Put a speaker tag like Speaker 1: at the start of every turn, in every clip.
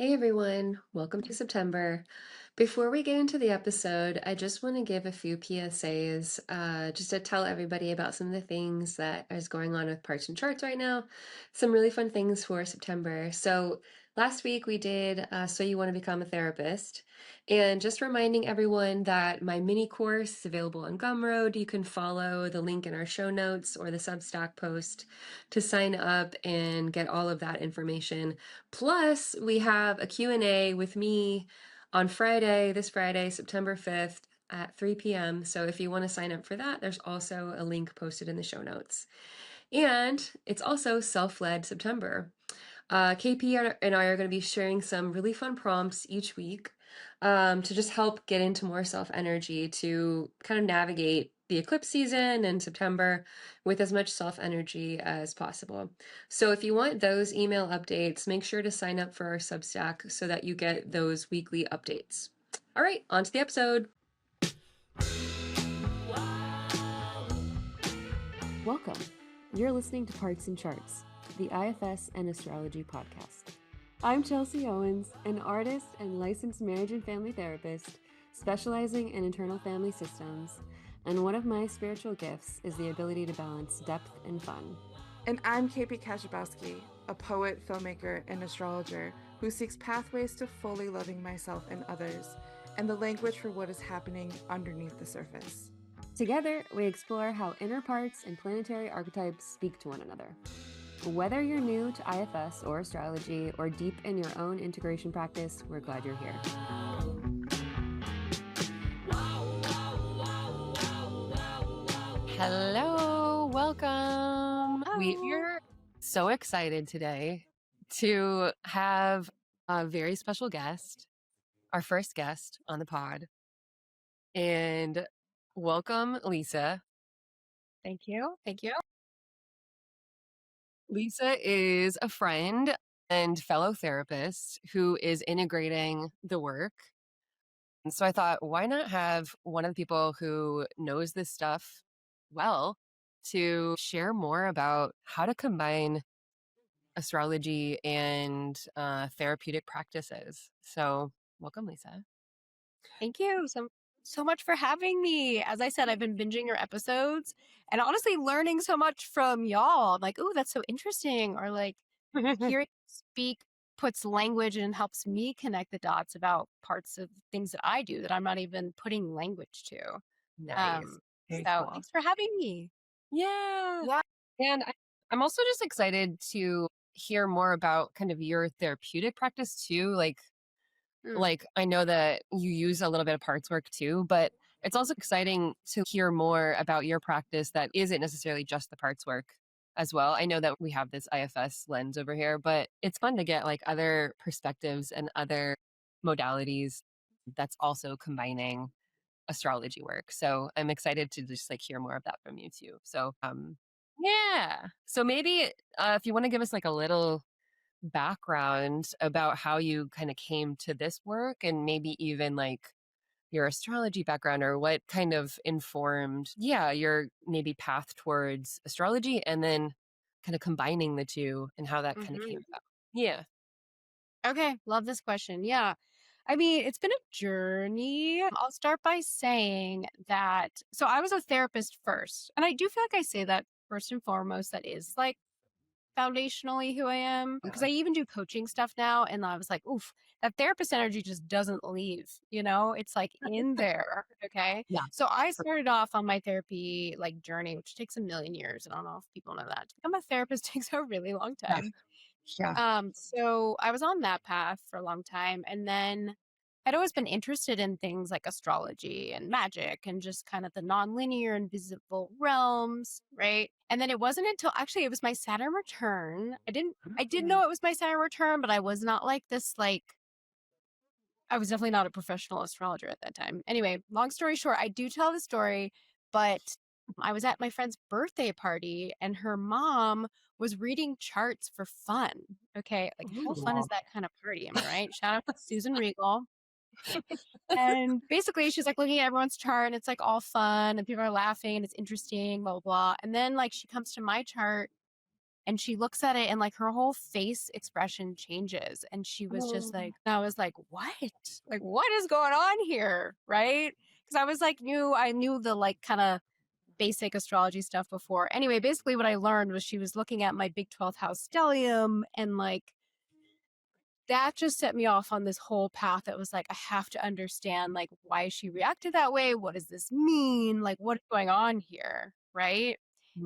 Speaker 1: Hey everyone, welcome to September. Before we get into the episode, I just want to give a few PSAs, just to tell everybody about some of the things that is going on with parts and charts right now. Some really fun things for September. So last week we did So You Want to Become a Therapist, and just reminding everyone that my mini course is available on Gumroad. You can follow the link in our show notes or the Substack post to sign up and get all of that information. Plus, we have a Q&A with me on Friday, this Friday, September 5th at 3 p.m. So if you want to sign up for that, there's also a link posted in the show notes. And it's also self-led September. KP and I are going to be sharing some really fun prompts each week to just help get into more self energy to kind of navigate the eclipse season in September with as much self energy as possible. So if you want those email updates, make sure to sign up for our Substack so that you get those weekly updates. All right, on to the episode.
Speaker 2: Welcome. You're listening to Parts and Charts, the IFS and Astrology podcast. I'm Chelsea Owens, an artist and licensed marriage and family therapist specializing in internal family systems, and one of my spiritual gifts is the ability to balance depth and fun.
Speaker 3: And I'm KP Kaszabowski, a poet, filmmaker, and astrologer who seeks pathways to fully loving myself and others, and the language for what is happening underneath the surface.
Speaker 2: Together, we explore how inner parts and planetary archetypes speak to one another. Whether you're new to IFS or astrology or deep in your own integration practice, we're glad you're here.
Speaker 4: Hello, welcome. We are so excited today to have a very special guest, our first guest on the pod. And welcome, Lisa.
Speaker 5: Thank you. Thank you.
Speaker 4: Lisa is a friend and fellow therapist who is integrating the work. And so I thought, why not have one of the people who knows this stuff well to share more about how to combine astrology and therapeutic practices. So welcome, Lisa.
Speaker 5: Thank you so much for having me. As I said, I've been binging your episodes and honestly learning so much from y'all. I'm like, oh, that's so interesting. Or like hearing you speak puts language and helps me connect the dots about parts of things that I do that I'm not even putting language to.
Speaker 4: Nice.
Speaker 5: So
Speaker 4: Cool.
Speaker 5: thanks for having me.
Speaker 4: Yeah. And I'm also just excited to hear more about kind of your therapeutic practice too. Like I know that you use a little bit of parts work too, but it's also exciting to hear more about your practice that isn't necessarily just the parts work as well. I know that we have this IFS lens over here, but it's fun to get like other perspectives and other modalities that's also combining astrology work. So I'm excited to just like hear more of that from you too. So yeah. So maybe if you want to give us like a little background about how you kind of came to this work and maybe even like your astrology background or what kind of informed your maybe path towards astrology and then kind of combining the two and how that kind of came about. Yeah.
Speaker 5: Okay, love this question. Yeah. I mean, it's been a journey. I'll start by saying that, so I was a therapist first, and I do feel like I say that first and foremost, that is like foundationally who I am, because I even do coaching stuff now. And I was like, oof, that therapist energy just doesn't leave, it's like in there. Okay.
Speaker 4: Yeah.
Speaker 5: So I started off on my therapy like journey, which takes a million years. I don't know if people know that. To become a therapist takes a really long time.
Speaker 4: Yeah.
Speaker 5: So I was on that path for a long time. And then I'd always been interested in things like astrology and magic and just kind of the nonlinear invisible realms, right? And then it wasn't until actually it was my Saturn return. I did know it was my Saturn return, but I was not like this, like, I was definitely not a professional astrologer at that time. Anyway, long story short, I do tell the story, but I was at my friend's birthday party and her mom was reading charts for fun. Okay. Like, how fun is that kind of party? Am I right? Shout out to Susan Regal. And basically, she's like looking at everyone's chart and it's like all fun and people are laughing and it's interesting, blah, blah, blah. And then, like, she comes to my chart And she looks at it and like her whole face expression changes. And she was just like, I was like, what? Like, what is going on here? Right. Because I was like, I knew the like kind of basic astrology stuff before. Anyway, basically what I learned was she was looking at my big 12th house stellium, and like that just set me off on this whole path that was like, I have to understand like why she reacted that way. What does this mean? Like what's going on here? Right.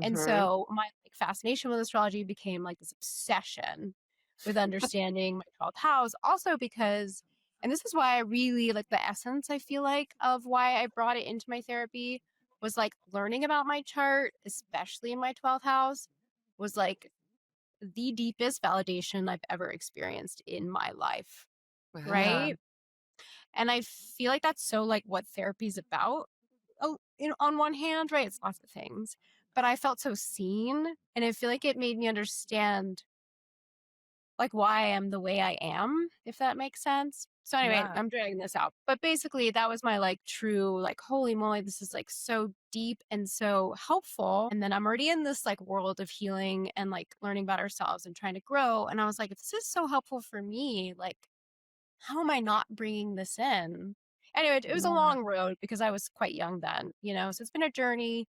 Speaker 5: And so my like fascination with astrology became like this obsession with understanding my 12th house. Also because, and this is why I really like the essence, I feel like, of why I brought it into my therapy was like learning about my chart, especially in my 12th house, was like the deepest validation I've ever experienced in my life.
Speaker 4: Wow.
Speaker 5: Right. And I feel like that's so like what therapy is about. Oh, on one hand, right? It's lots of things, but I felt so seen, and I feel like it made me understand like why I am the way I am, if that makes sense. So anyway, I'm dragging this out, but basically that was my like true like, holy moly, this is like so deep and so helpful. And then I'm already in this like world of healing and like learning about ourselves and trying to grow. And I was like, if this is so helpful for me, like, how am I not bringing this in? Anyway, it was a long road because I was quite young then, so it's been a journey.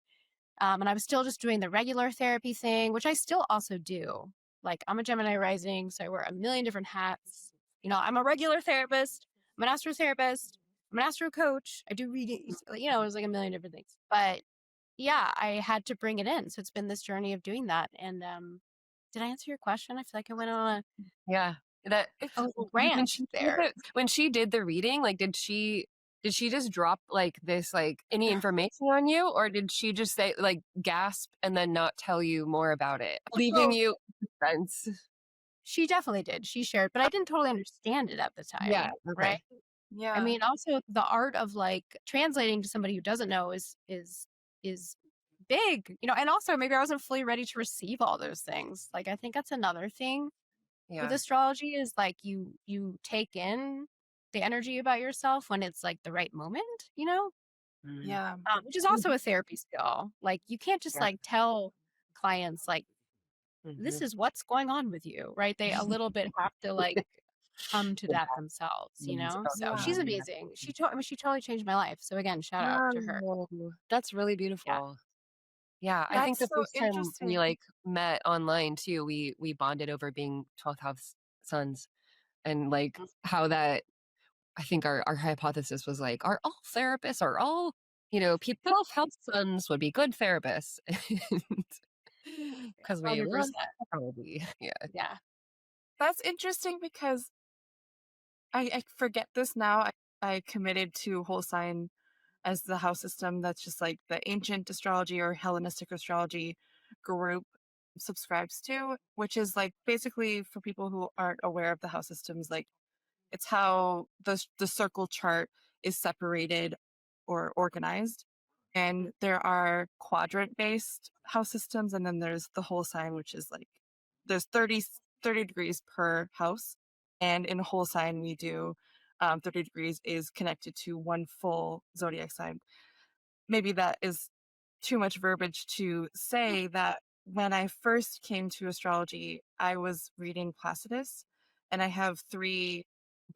Speaker 5: And I was still just doing the regular therapy thing, which I still also do. Like, I'm a Gemini rising, so I wear a million different hats. I'm a regular therapist. I'm an astro-therapist. I'm an astro coach. I do readings. It was like a million different things. But yeah, I had to bring it in. So it's been this journey of doing that. And did I answer your question? I feel like I went on
Speaker 4: that
Speaker 5: a rant there.
Speaker 4: When she did the reading, like did she just drop like this like any information on you, or did she just say like gasp and then not tell you more about it, leaving you suspense?
Speaker 5: She definitely did. She shared, but I didn't totally understand it at the time.
Speaker 4: Yeah. Okay.
Speaker 5: Right.
Speaker 3: Yeah.
Speaker 5: I mean, also the art of like translating to somebody who doesn't know is big, and also maybe I wasn't fully ready to receive all those things. Like, I think that's another thing with astrology is like you take in the energy about yourself when it's like the right moment,
Speaker 3: Yeah.
Speaker 5: which is also a therapy skill. Like, you can't just like tell clients like, this is what's going on with you, right? They a little bit have to like come to that themselves, So she's amazing. She totally changed my life. So again, shout out to her.
Speaker 4: That's really beautiful. Yeah, I think the
Speaker 3: so
Speaker 4: first time
Speaker 3: interesting.
Speaker 4: we like met online too, we bonded over being 12th house sons, and like how that, I think our hypothesis was like, are all therapists, are all, people 12th house sons would be good therapists. Because we
Speaker 5: 100%.
Speaker 4: love probably.
Speaker 5: Yeah.
Speaker 3: That's interesting because I forget this now. I committed to whole sign as the house system that's just like the ancient astrology or Hellenistic astrology group subscribes to, which is like basically for people who aren't aware of the house systems, like it's how the circle chart is separated or organized. And there are quadrant based house systems, and then there's the whole sign, which is like there's 30 degrees per house. And in whole sign, we do 30 degrees is connected to one full zodiac sign. Maybe that is too much verbiage to say that when I first came to astrology, I was reading Placidus, and I have 3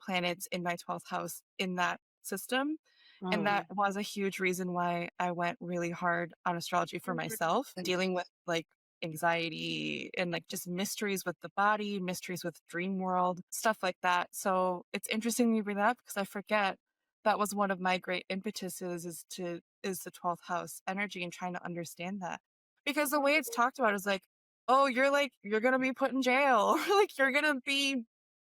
Speaker 3: planets in my 12th house in that system. And that was a huge reason why I went really hard on astrology for myself, dealing with like anxiety and like just mysteries with the body, mysteries with dream world, stuff like that. So it's interesting you bring that up because I forget that was one of my great impetuses is the 12th house energy and trying to understand that. Because the way it's talked about is like, oh, you're gonna be put in jail. Like you're gonna be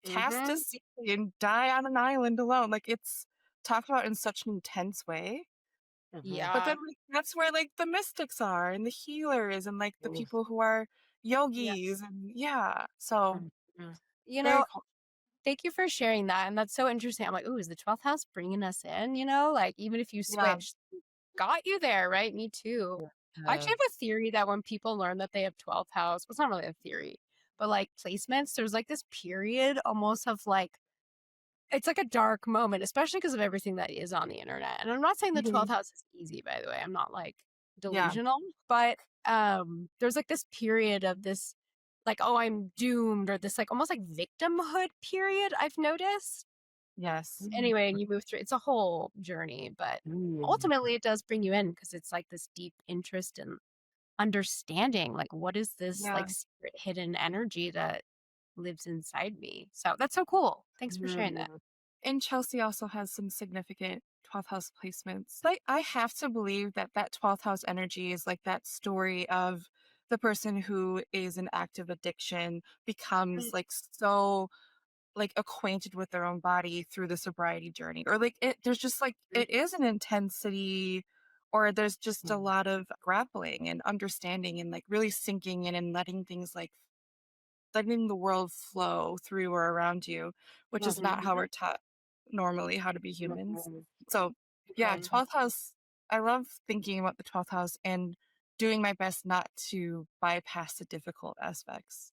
Speaker 3: cast to sea and die on an island alone. Like it's talked about in such an intense way.
Speaker 5: Yeah.
Speaker 3: But then like, that's where like the mystics are and the healers and like the people who are yogis and So very cool.
Speaker 5: Thank you for sharing that. And that's so interesting. I'm like, ooh, is the 12th house bringing us in? Like, even if you switch, got you there, right? Me too. I actually have a theory that when people learn that they have 12th house, well, it's not really a theory, but like placements, there's like this period almost of like, it's like a dark moment, especially because of everything that is on the internet. And I'm not saying the 12th house is easy, by the way. I'm not like delusional, but there's like this period of this like, oh, I'm doomed, or this like almost like victimhood period I've noticed.
Speaker 3: Yes.
Speaker 5: Anyway, and you move through, it's a whole journey, but ultimately it does bring you in because it's like this deep interest in understanding, like, what is this
Speaker 3: Yeah.
Speaker 5: like secret hidden energy that lives inside me? So that's so cool. Thanks for sharing that.
Speaker 3: And Chelsea also has some significant 12th house placements. Like, I have to believe that that 12th house energy is like that story of the person who is in active addiction becomes like so like acquainted with their own body through the sobriety journey, or like there's just like it is an intensity, or there's just a lot of grappling and understanding and like really sinking in and letting things like letting the world flow through or around you, which is not how we're taught normally how to be humans. So, yeah, 12th house, I love thinking about the 12th house and doing my best not to bypass the difficult aspects.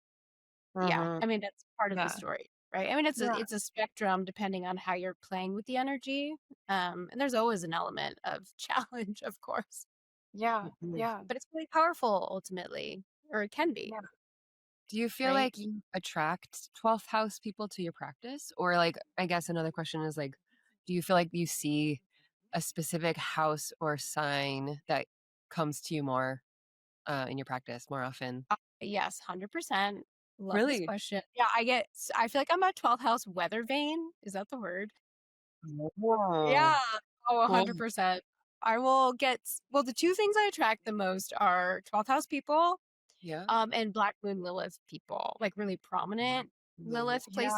Speaker 5: Yeah, I mean that's part of the
Speaker 3: Yeah.
Speaker 5: story, right? I mean
Speaker 3: Yeah.
Speaker 5: it's a spectrum depending on how you're playing with the energy, and there's always an element of challenge, of course,
Speaker 3: Yeah. Yeah.
Speaker 5: but it's really powerful ultimately, or it can be,
Speaker 3: Yeah.
Speaker 4: Do you feel
Speaker 5: right?
Speaker 4: like you attract 12th house people to your practice? Or like, I guess another question is like, do you feel like you see a specific house or sign that comes to you more in your practice more often?
Speaker 5: Yes, 100%. Love this
Speaker 4: Really?
Speaker 5: question. Yeah, I feel like I'm a 12th house weather vane. Is that the word?
Speaker 4: Oh,
Speaker 5: Yeah. Oh,
Speaker 4: cool.
Speaker 5: 100%. I will get, well, the two things I attract the most are 12th house people,
Speaker 4: Yeah.
Speaker 5: and Black Moon Lilith people, like really prominent Lilith
Speaker 3: Yeah.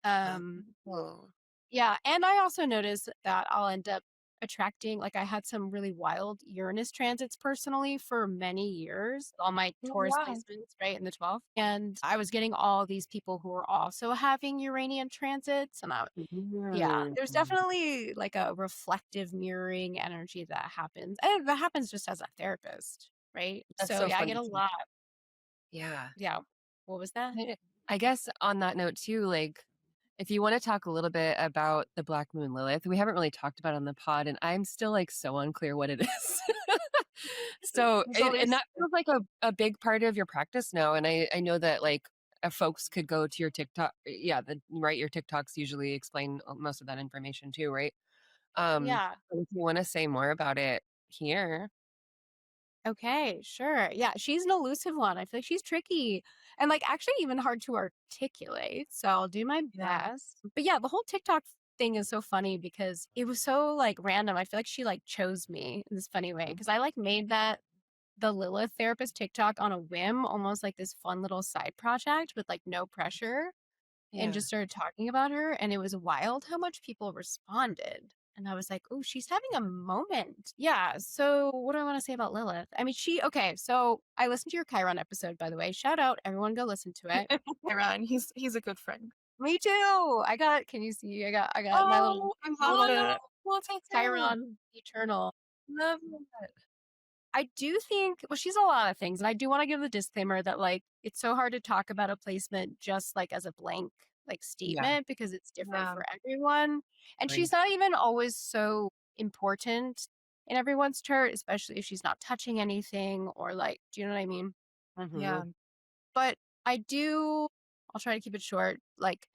Speaker 5: placements.
Speaker 4: Oh.
Speaker 5: Yeah, and I also noticed that I'll end up attracting, like I had some really wild Uranus transits personally for many years, all my Taurus
Speaker 3: Yeah.
Speaker 5: placements, right, in the 12th. And I was getting all these people who were also having Uranian transits. And yeah, there's definitely like a reflective mirroring energy that happens. And that happens just as a therapist, right?
Speaker 4: That's
Speaker 5: So
Speaker 4: so
Speaker 5: yeah, I
Speaker 4: fun
Speaker 5: get
Speaker 4: to
Speaker 5: a
Speaker 4: see.
Speaker 5: lot.
Speaker 4: Yeah.
Speaker 5: Yeah. What was that?
Speaker 4: I guess on that note too, like if you want to talk a little bit about the Black Moon Lilith, we haven't really talked about it on the pod, and I'm still like so unclear what it is. So, and that feels like a big part of your practice now. And I know that like folks could go to your TikTok. Yeah, right. Your TikToks usually explain most of that information too, right?
Speaker 5: Yeah.
Speaker 4: So if you want to say more about it here.
Speaker 5: Okay, sure. Yeah, she's an elusive one. I feel like she's tricky and like actually even hard to articulate. So I'll do my
Speaker 3: Yeah.
Speaker 5: best. But yeah, the whole TikTok thing is so funny because it was so like random. I feel like she like chose me in this funny way because I like made that the Lilith therapist TikTok on a whim, almost like this fun little side project with like no pressure, and
Speaker 4: Yeah.
Speaker 5: just started talking about her. And it was wild how much people responded. And I was like, oh, she's having a moment. Yeah. So, what do I want to say about Lilith? I mean, okay. So, I listened to your Chiron episode, by the way. Shout out, everyone, go listen to it.
Speaker 3: Aaron, he's a good friend.
Speaker 5: Me too. Can you see? I got my little,
Speaker 3: Oh, I love it.
Speaker 5: Chiron Eternal.
Speaker 4: Love it.
Speaker 5: I do think, well, she's a lot of things. And I do want to give the disclaimer that, like, it's so hard to talk about a placement just like as a blank, like,
Speaker 4: Yeah.
Speaker 5: statement because it's different
Speaker 3: Yeah.
Speaker 5: for everyone. And
Speaker 4: Right.
Speaker 5: she's not even always so important in everyone's chart, especially if she's not touching anything or, like, do you know what I mean?
Speaker 3: Yeah.
Speaker 5: But I'll try to keep it short. Like,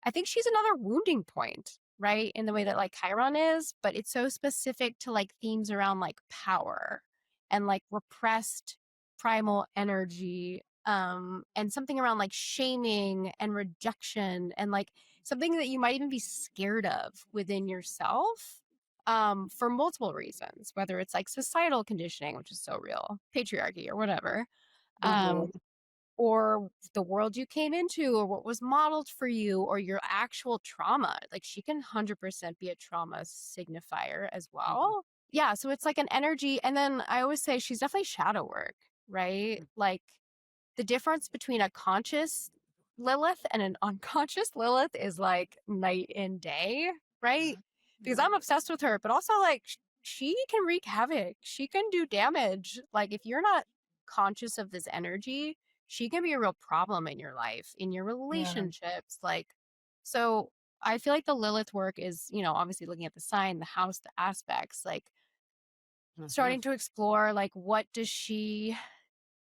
Speaker 5: I think she's another wounding point, right? In the way that like Chiron is, but it's so specific to like themes around like power and like repressed primal energy, and something around like shaming and rejection and like something that you might even be scared of within yourself, for multiple reasons, whether it's like societal conditioning, which is so real, patriarchy or whatever, um, or the world you came into or what was modeled for you or your actual trauma. Like she can 100% be a trauma signifier as well. Yeah, so it's like an energy, and then I always say she's definitely shadow work, right? Like the difference between a conscious Lilith and an unconscious Lilith is like night and day, right? Because I'm obsessed with her, but also like she can wreak havoc. She can do damage. Like if you're not conscious of this energy, she can be a real problem in your life, in your
Speaker 3: Yeah.
Speaker 5: relationships. Like, so I feel like the Lilith work is, obviously looking at the sign, the house, the aspects, like starting to explore like what does she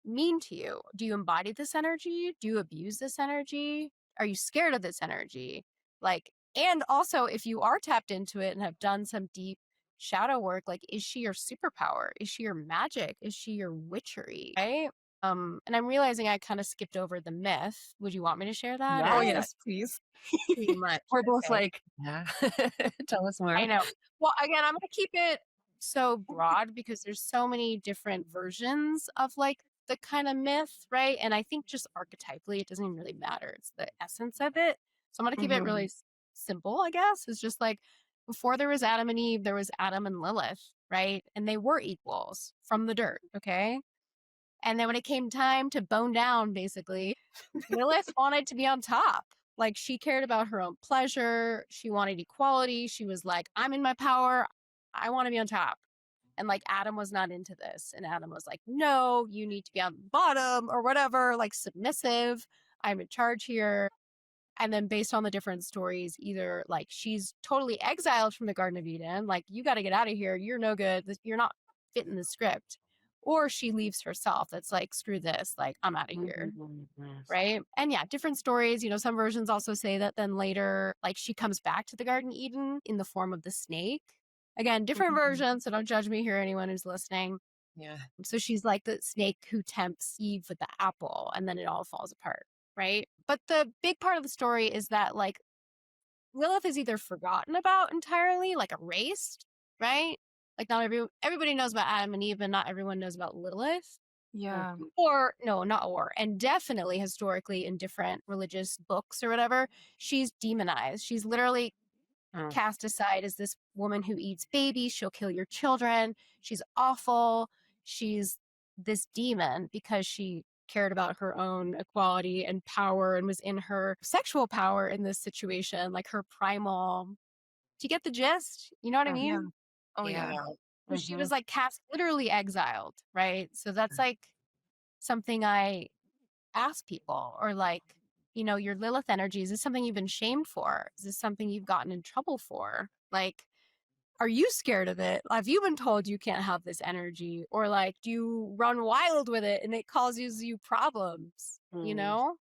Speaker 5: mean to you? Do you embody this energy? Do you abuse this energy? Are you scared of this energy? Like, and also if you are tapped into it and have done some deep shadow work, like, is she your superpower? Is she your magic? Is she your witchery? Right? And I'm realizing I kind of skipped over the myth. Would you want me to share that?
Speaker 3: Oh
Speaker 5: Or is that
Speaker 3: yes, please.
Speaker 5: too much?
Speaker 4: We're both
Speaker 5: Okay.
Speaker 4: like, yeah. Tell us more.
Speaker 5: I know. Well, again, I'm going to keep it so broad because there's so many different versions of like the kind of myth, right? And I think just archetypally, it doesn't even really matter. It's the essence of it. So I'm going to keep it really simple, I guess. It's just like before there was Adam and Eve, there was Adam and Lilith, right? And they were equals from the dirt, okay? And then when it came time to bone down, basically, Lilith wanted to be on top. Like, she cared about her own pleasure. She wanted equality. She was like, I'm in my power. I want to be on top. And like, Adam was not into this. And Adam was like, no, you need to be on the bottom or whatever, like submissive. I'm in charge here. And then based on the different stories, either like she's totally exiled from the Garden of Eden, like, you got to get out of here. You're no good. You're not fitting the script. Or she leaves herself. That's like, screw this. Like, I'm out of here. Right. And yeah, different stories. You know, some versions also say that then later, like, she comes back to the Garden of Eden in the form of the snake. Again, different versions. So don't judge me here, anyone who's listening.
Speaker 4: Yeah.
Speaker 5: So she's like the snake who tempts Eve with the apple, and then it all falls apart. Right. But the big part of the story is that, like, Lilith is either forgotten about entirely, like erased, right? Like, not everybody knows about Adam and Eve, and not everyone knows about Lilith.
Speaker 3: Yeah.
Speaker 5: Or no, not or, and definitely historically in different religious books or whatever, she's demonized. She's literally cast aside as this woman who eats babies. She'll kill your children. She's awful. She's this demon because she cared about her own equality and power and was in her sexual power in this situation, like her primal. Do you get the gist? You know what I mean?
Speaker 3: Yeah. Oh yeah.
Speaker 5: So she was like cast, literally exiled, right? So that's like something I ask people, or like, you know, your Lilith energy, is this something you've been shamed for? Is this something you've gotten in trouble for? Like, are you scared of it? Have you been told you can't have this energy? Or like, do you run wild with it and it causes you problems? You know?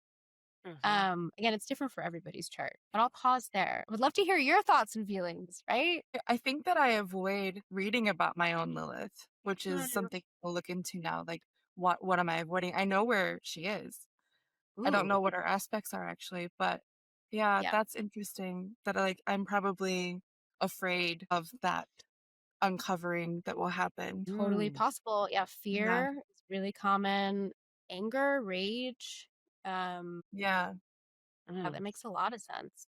Speaker 5: Again, it's different for everybody's chart, but I'll pause there. I would love to hear your thoughts and feelings, right?
Speaker 3: I think that I avoid reading about my own Lilith, which is something I'll look into now. Like, what am I avoiding? I know where she is. I don't know what her aspects are actually, but yeah, that's interesting. That like I'm probably afraid of that uncovering that will happen.
Speaker 5: Totally possible. Yeah, fear is really common. Anger, rage.
Speaker 3: Yeah.
Speaker 5: Yeah, that makes a lot of sense.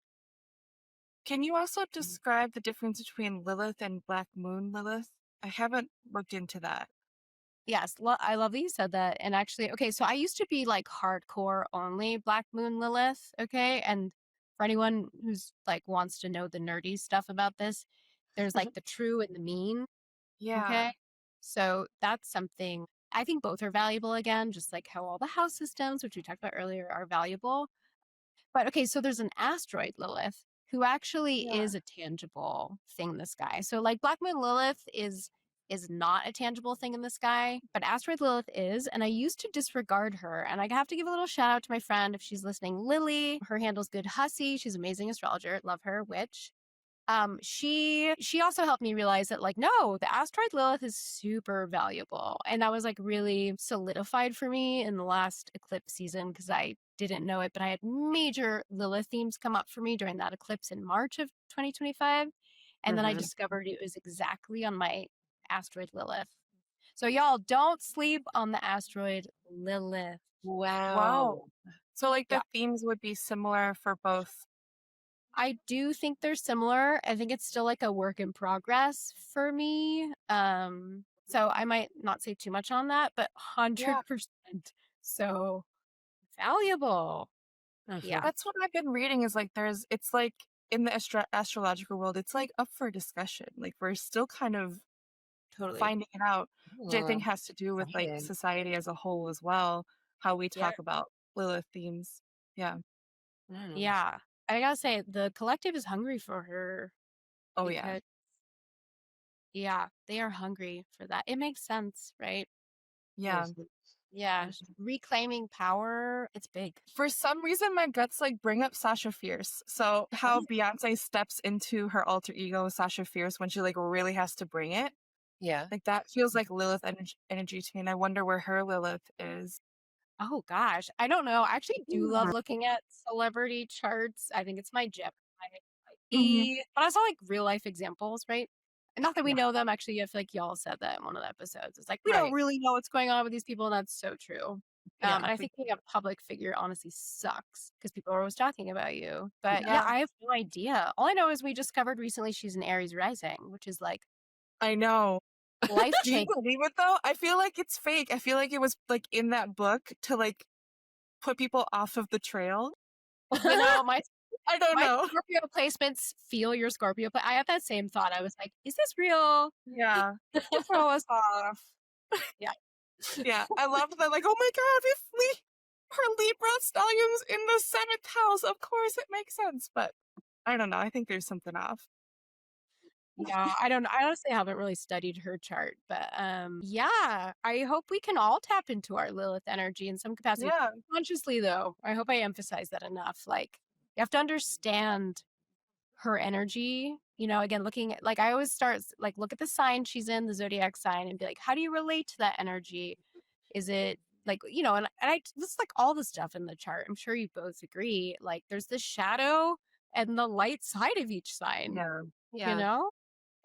Speaker 3: Can you also describe the difference between Lilith and Black Moon Lilith? I haven't looked into that.
Speaker 5: Yes, I love that you said that. And actually, okay, so I used to be like hardcore only Black Moon Lilith, okay? And for anyone who's like wants to know the nerdy stuff about this, there's like the true and the mean,
Speaker 3: Yeah.
Speaker 5: okay? So that's something I think both are valuable, again, just like how all the house systems, which we talked about earlier, are valuable. But okay, so there's an asteroid Lilith who actually is a tangible thing in the sky. So like Black Moon Lilith is not a tangible thing in the sky, but asteroid Lilith is. And I used to disregard her. And I have to give a little shout out to my friend if she's listening, Lily. Her handle's Good Hussy. She's an amazing astrologer. Love her, witch. She also helped me realize that, like, no, the asteroid Lilith is super valuable. And that was like really solidified for me in the last eclipse season, because I didn't know it, but I had major Lilith themes come up for me during that eclipse in March of 2025. And then I discovered it was exactly on my asteroid Lilith. So y'all, don't sleep on the asteroid Lilith.
Speaker 3: Wow. So like the themes would be similar for both.
Speaker 5: I do think they're similar. I think it's still like a work in progress for me. So I might not say too much on that, but 100% so valuable. Yeah.
Speaker 3: That's what I've been reading is like it's like in the astrological world, it's like up for discussion. Like we're still kind of finding it out, which I think has to do with like society as a whole as well, how we talk about Lilith themes. Yeah.
Speaker 5: Yeah. I gotta say, the collective is hungry for her.
Speaker 3: Oh, yeah.
Speaker 5: Yeah, they are hungry for that. It makes sense, right?
Speaker 3: Yeah.
Speaker 5: Yeah, reclaiming power. It's big.
Speaker 3: For some reason, my guts like bring up Sasha Fierce. So how Beyonce steps into her alter ego, Sasha Fierce, when she like really has to bring it.
Speaker 4: Yeah.
Speaker 3: Like that feels like Lilith energy to me. And I wonder where her Lilith is.
Speaker 5: Oh gosh, I don't know. I actually do love looking at celebrity charts. I think it's my Gemini,
Speaker 3: Mhm.
Speaker 5: but also like real life examples, right? And not that we
Speaker 4: Yeah.
Speaker 5: know them. Actually, I feel like y'all said that in one of the episodes. It's like we don't
Speaker 4: Right.
Speaker 5: really know what's going on with these people, and that's so true.
Speaker 4: Yeah.
Speaker 5: And I think being a public figure honestly sucks because people are always talking about you. But yeah,
Speaker 3: Yeah,
Speaker 5: I have no idea. All I know is we discovered recently she's an Aries rising, which is like
Speaker 3: I know.
Speaker 5: life
Speaker 3: Do you
Speaker 5: changing.
Speaker 3: believe it though? I feel like it's fake. I feel like it was like in that book to like put people off of the trail.
Speaker 5: You know,
Speaker 3: I don't
Speaker 5: my
Speaker 3: know.
Speaker 5: Scorpio placements feel your Scorpio. But I had that same thought. I was like, is this real?
Speaker 3: Yeah.
Speaker 5: To throw us off. Yeah.
Speaker 3: Yeah. I love that. Like, oh my God, her Libra stellium's in the 7th house. Of course it makes sense. But I don't know. I think there's something off.
Speaker 5: Yeah, I don't know. I honestly haven't really studied her chart, but yeah, I hope we can all tap into our Lilith energy in some capacity.
Speaker 3: Yeah.
Speaker 5: Consciously though, I hope I emphasize that enough. Like you have to understand her energy, you know, again looking at like I always start like look at the sign she's in, the zodiac sign, and be like, how do you relate to that energy? Is it like, you know, and I this is like all the stuff in the chart. I'm sure you both agree. Like there's the shadow and the light side of each sign,
Speaker 4: Yeah.
Speaker 5: you
Speaker 4: Yeah.
Speaker 5: know?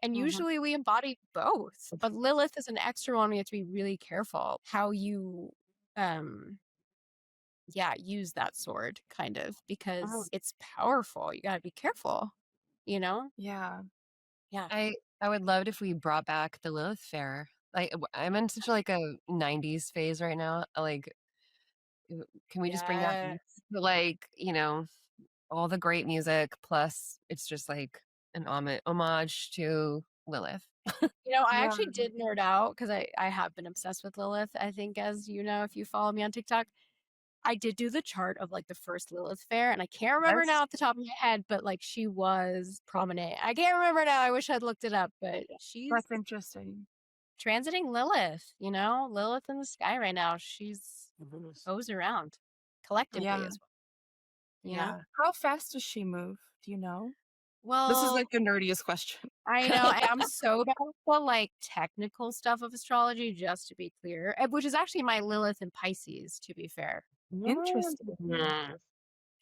Speaker 5: And
Speaker 3: Mhm.
Speaker 5: usually we embody both. But Lilith is an extra one. We have to be really careful how you use that sword kind of because it's powerful. You gotta be careful, you know?
Speaker 3: Yeah.
Speaker 5: Yeah.
Speaker 4: I would love it if we brought back the Lilith Fair. Like I'm in such like a 90s phase right now. Like can we just bring that
Speaker 5: Yeah.
Speaker 4: back? Like, all the great music plus it's just like an homage to Lilith.
Speaker 5: You know, I
Speaker 3: Yeah.
Speaker 5: actually did nerd out because I have been obsessed with Lilith. I think, as you know, if you follow me on TikTok, I did do the chart of like the first Lilith fair, and I can't remember now
Speaker 3: Yes.
Speaker 5: off the top of my head, but like she was prominent. I can't remember now. I wish I'd looked it up, but she's
Speaker 3: That's interesting.
Speaker 5: transiting Lilith, you know, Lilith in the sky right now. She's goes around collectively
Speaker 3: Yeah.
Speaker 5: as well, you know?
Speaker 3: Yeah. How fast does she move? Do you know? This is
Speaker 5: Well,
Speaker 3: like the nerdiest question.
Speaker 5: I know I am so bad at the like technical stuff of astrology, just to be clear, which is actually my Lilith and Pisces, to be fair.
Speaker 3: Interesting.
Speaker 4: Mm.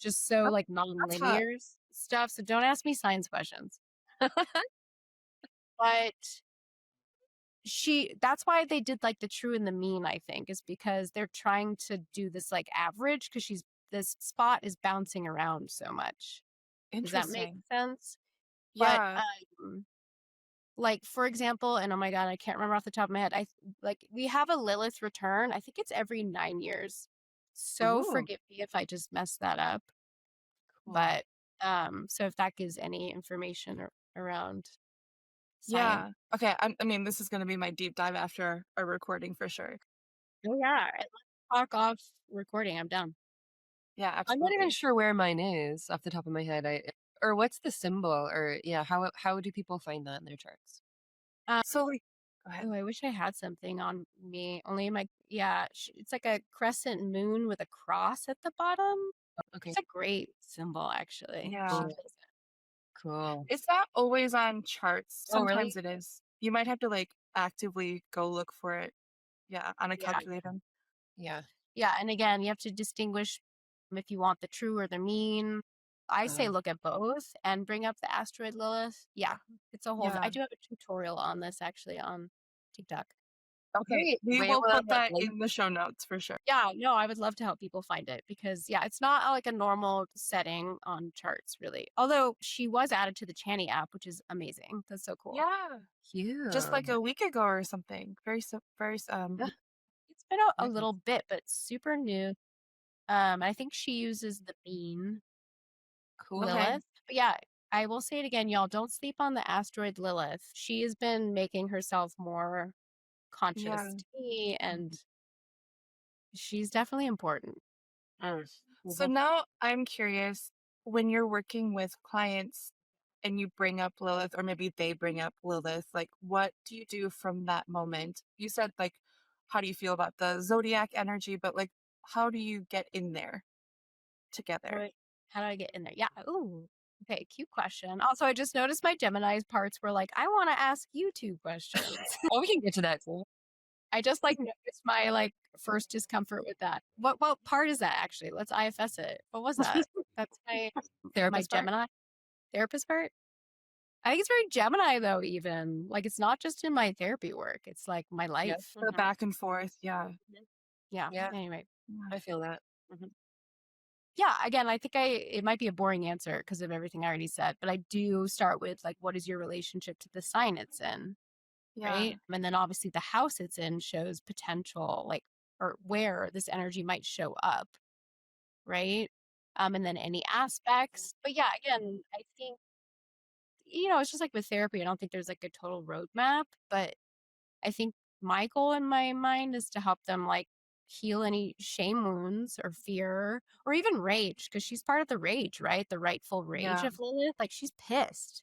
Speaker 5: Just so
Speaker 3: That's,
Speaker 5: like
Speaker 3: that's hot.
Speaker 5: non-linear stuff. So don't ask me science questions. But that's why they did like the true and the mean, I think, is because they're trying to do this like average because this spot is bouncing around so much. Does that make
Speaker 3: Interesting.
Speaker 5: sense? But
Speaker 3: Yeah.
Speaker 5: like for example, and oh my god, I can't remember off the top of my head. We have a Lilith return. I think it's every 9 years. So
Speaker 3: Ooh.
Speaker 5: forgive me if I just messed that up.
Speaker 4: Cool.
Speaker 5: But so if that gives any information around science.
Speaker 3: Yeah. Okay. I mean, this is going to be my deep dive after our recording for sure.
Speaker 5: Oh yeah, and let's talk off recording. I'm down.
Speaker 3: Yeah,
Speaker 4: I'm not even
Speaker 3: absolutely.
Speaker 4: sure where mine is off the top of my head. Or what's the symbol or yeah, how do people find that in their charts?
Speaker 3: So, like, go ahead.
Speaker 5: Oh, I wish I had something on me. Only it's like a crescent moon with a cross at the bottom.
Speaker 4: Okay.
Speaker 5: It's a great symbol, actually.
Speaker 3: Yeah.
Speaker 5: She plays it.
Speaker 4: Cool.
Speaker 3: Is that always on charts?
Speaker 4: Oh, really?
Speaker 3: Sometimes it is. You might have to like actively go look for it. Yeah, on a
Speaker 5: Yeah.
Speaker 3: calculator.
Speaker 4: Yeah.
Speaker 5: Yeah, and again, you have to distinguish if you want the true or the mean. I say look at both and bring up the asteroid Lilith. Yeah, it's a whole.
Speaker 3: Yeah.
Speaker 5: I do have a tutorial on this actually on TikTok.
Speaker 3: Okay. We
Speaker 4: Wait,
Speaker 3: will
Speaker 4: will
Speaker 3: put that
Speaker 4: link?
Speaker 3: in the show notes for sure.
Speaker 5: Yeah, no, I would love to help people find it because yeah, it's not like a normal setting on charts really. Although she was added to the Chani app, which is amazing. That's so cool.
Speaker 3: Yeah.
Speaker 4: Cute.
Speaker 3: Just like a week ago or something. Very
Speaker 4: Yeah.
Speaker 5: It's been a
Speaker 4: Nice.
Speaker 5: little bit, but super new. I think she uses the bean
Speaker 4: Cool.
Speaker 3: Okay.
Speaker 5: Lilith. But yeah, I will say it again, y'all. Don't sleep on the asteroid Lilith. She has been making herself more conscious
Speaker 3: Yeah.
Speaker 5: to me, and she's definitely important.
Speaker 3: So now I'm curious, when you're working with clients and you bring up Lilith, or maybe they bring up Lilith, like what do you do from that moment? You said like how do you feel about the zodiac energy, but like, how do you get in there together?
Speaker 5: How do I get in there? Yeah. Ooh. Okay. Cute question. Also, I just noticed my Gemini's parts were like, I want to ask you 2 questions.
Speaker 4: Oh, we can get to that too.
Speaker 5: I just like noticed my like first discomfort with that. What part is that actually? Let's IFS it. What was that? That's my
Speaker 4: Therapist part?
Speaker 5: Gemini therapist part. I think it's very Gemini though, even. Like it's not just in my therapy work. It's like my life.
Speaker 3: The back and forth. Yeah.
Speaker 5: Yeah.
Speaker 4: Yeah.
Speaker 5: Anyway.
Speaker 4: I feel that.
Speaker 5: Yeah, again, I think it might be a boring answer because of everything I already said, but I do start with like, what is your relationship to the sign it's in,
Speaker 3: Yeah.
Speaker 5: right? And then obviously the house it's in shows potential, like, or where this energy might show up, right? And then any aspects. But yeah, again, I think, it's just like with therapy, I don't think there's like a total roadmap, but I think my goal in my mind is to help them like heal any shame wounds or fear or even rage because she's part of the rage, right? The rightful rage
Speaker 3: Yeah.
Speaker 5: of Lilith. Like she's pissed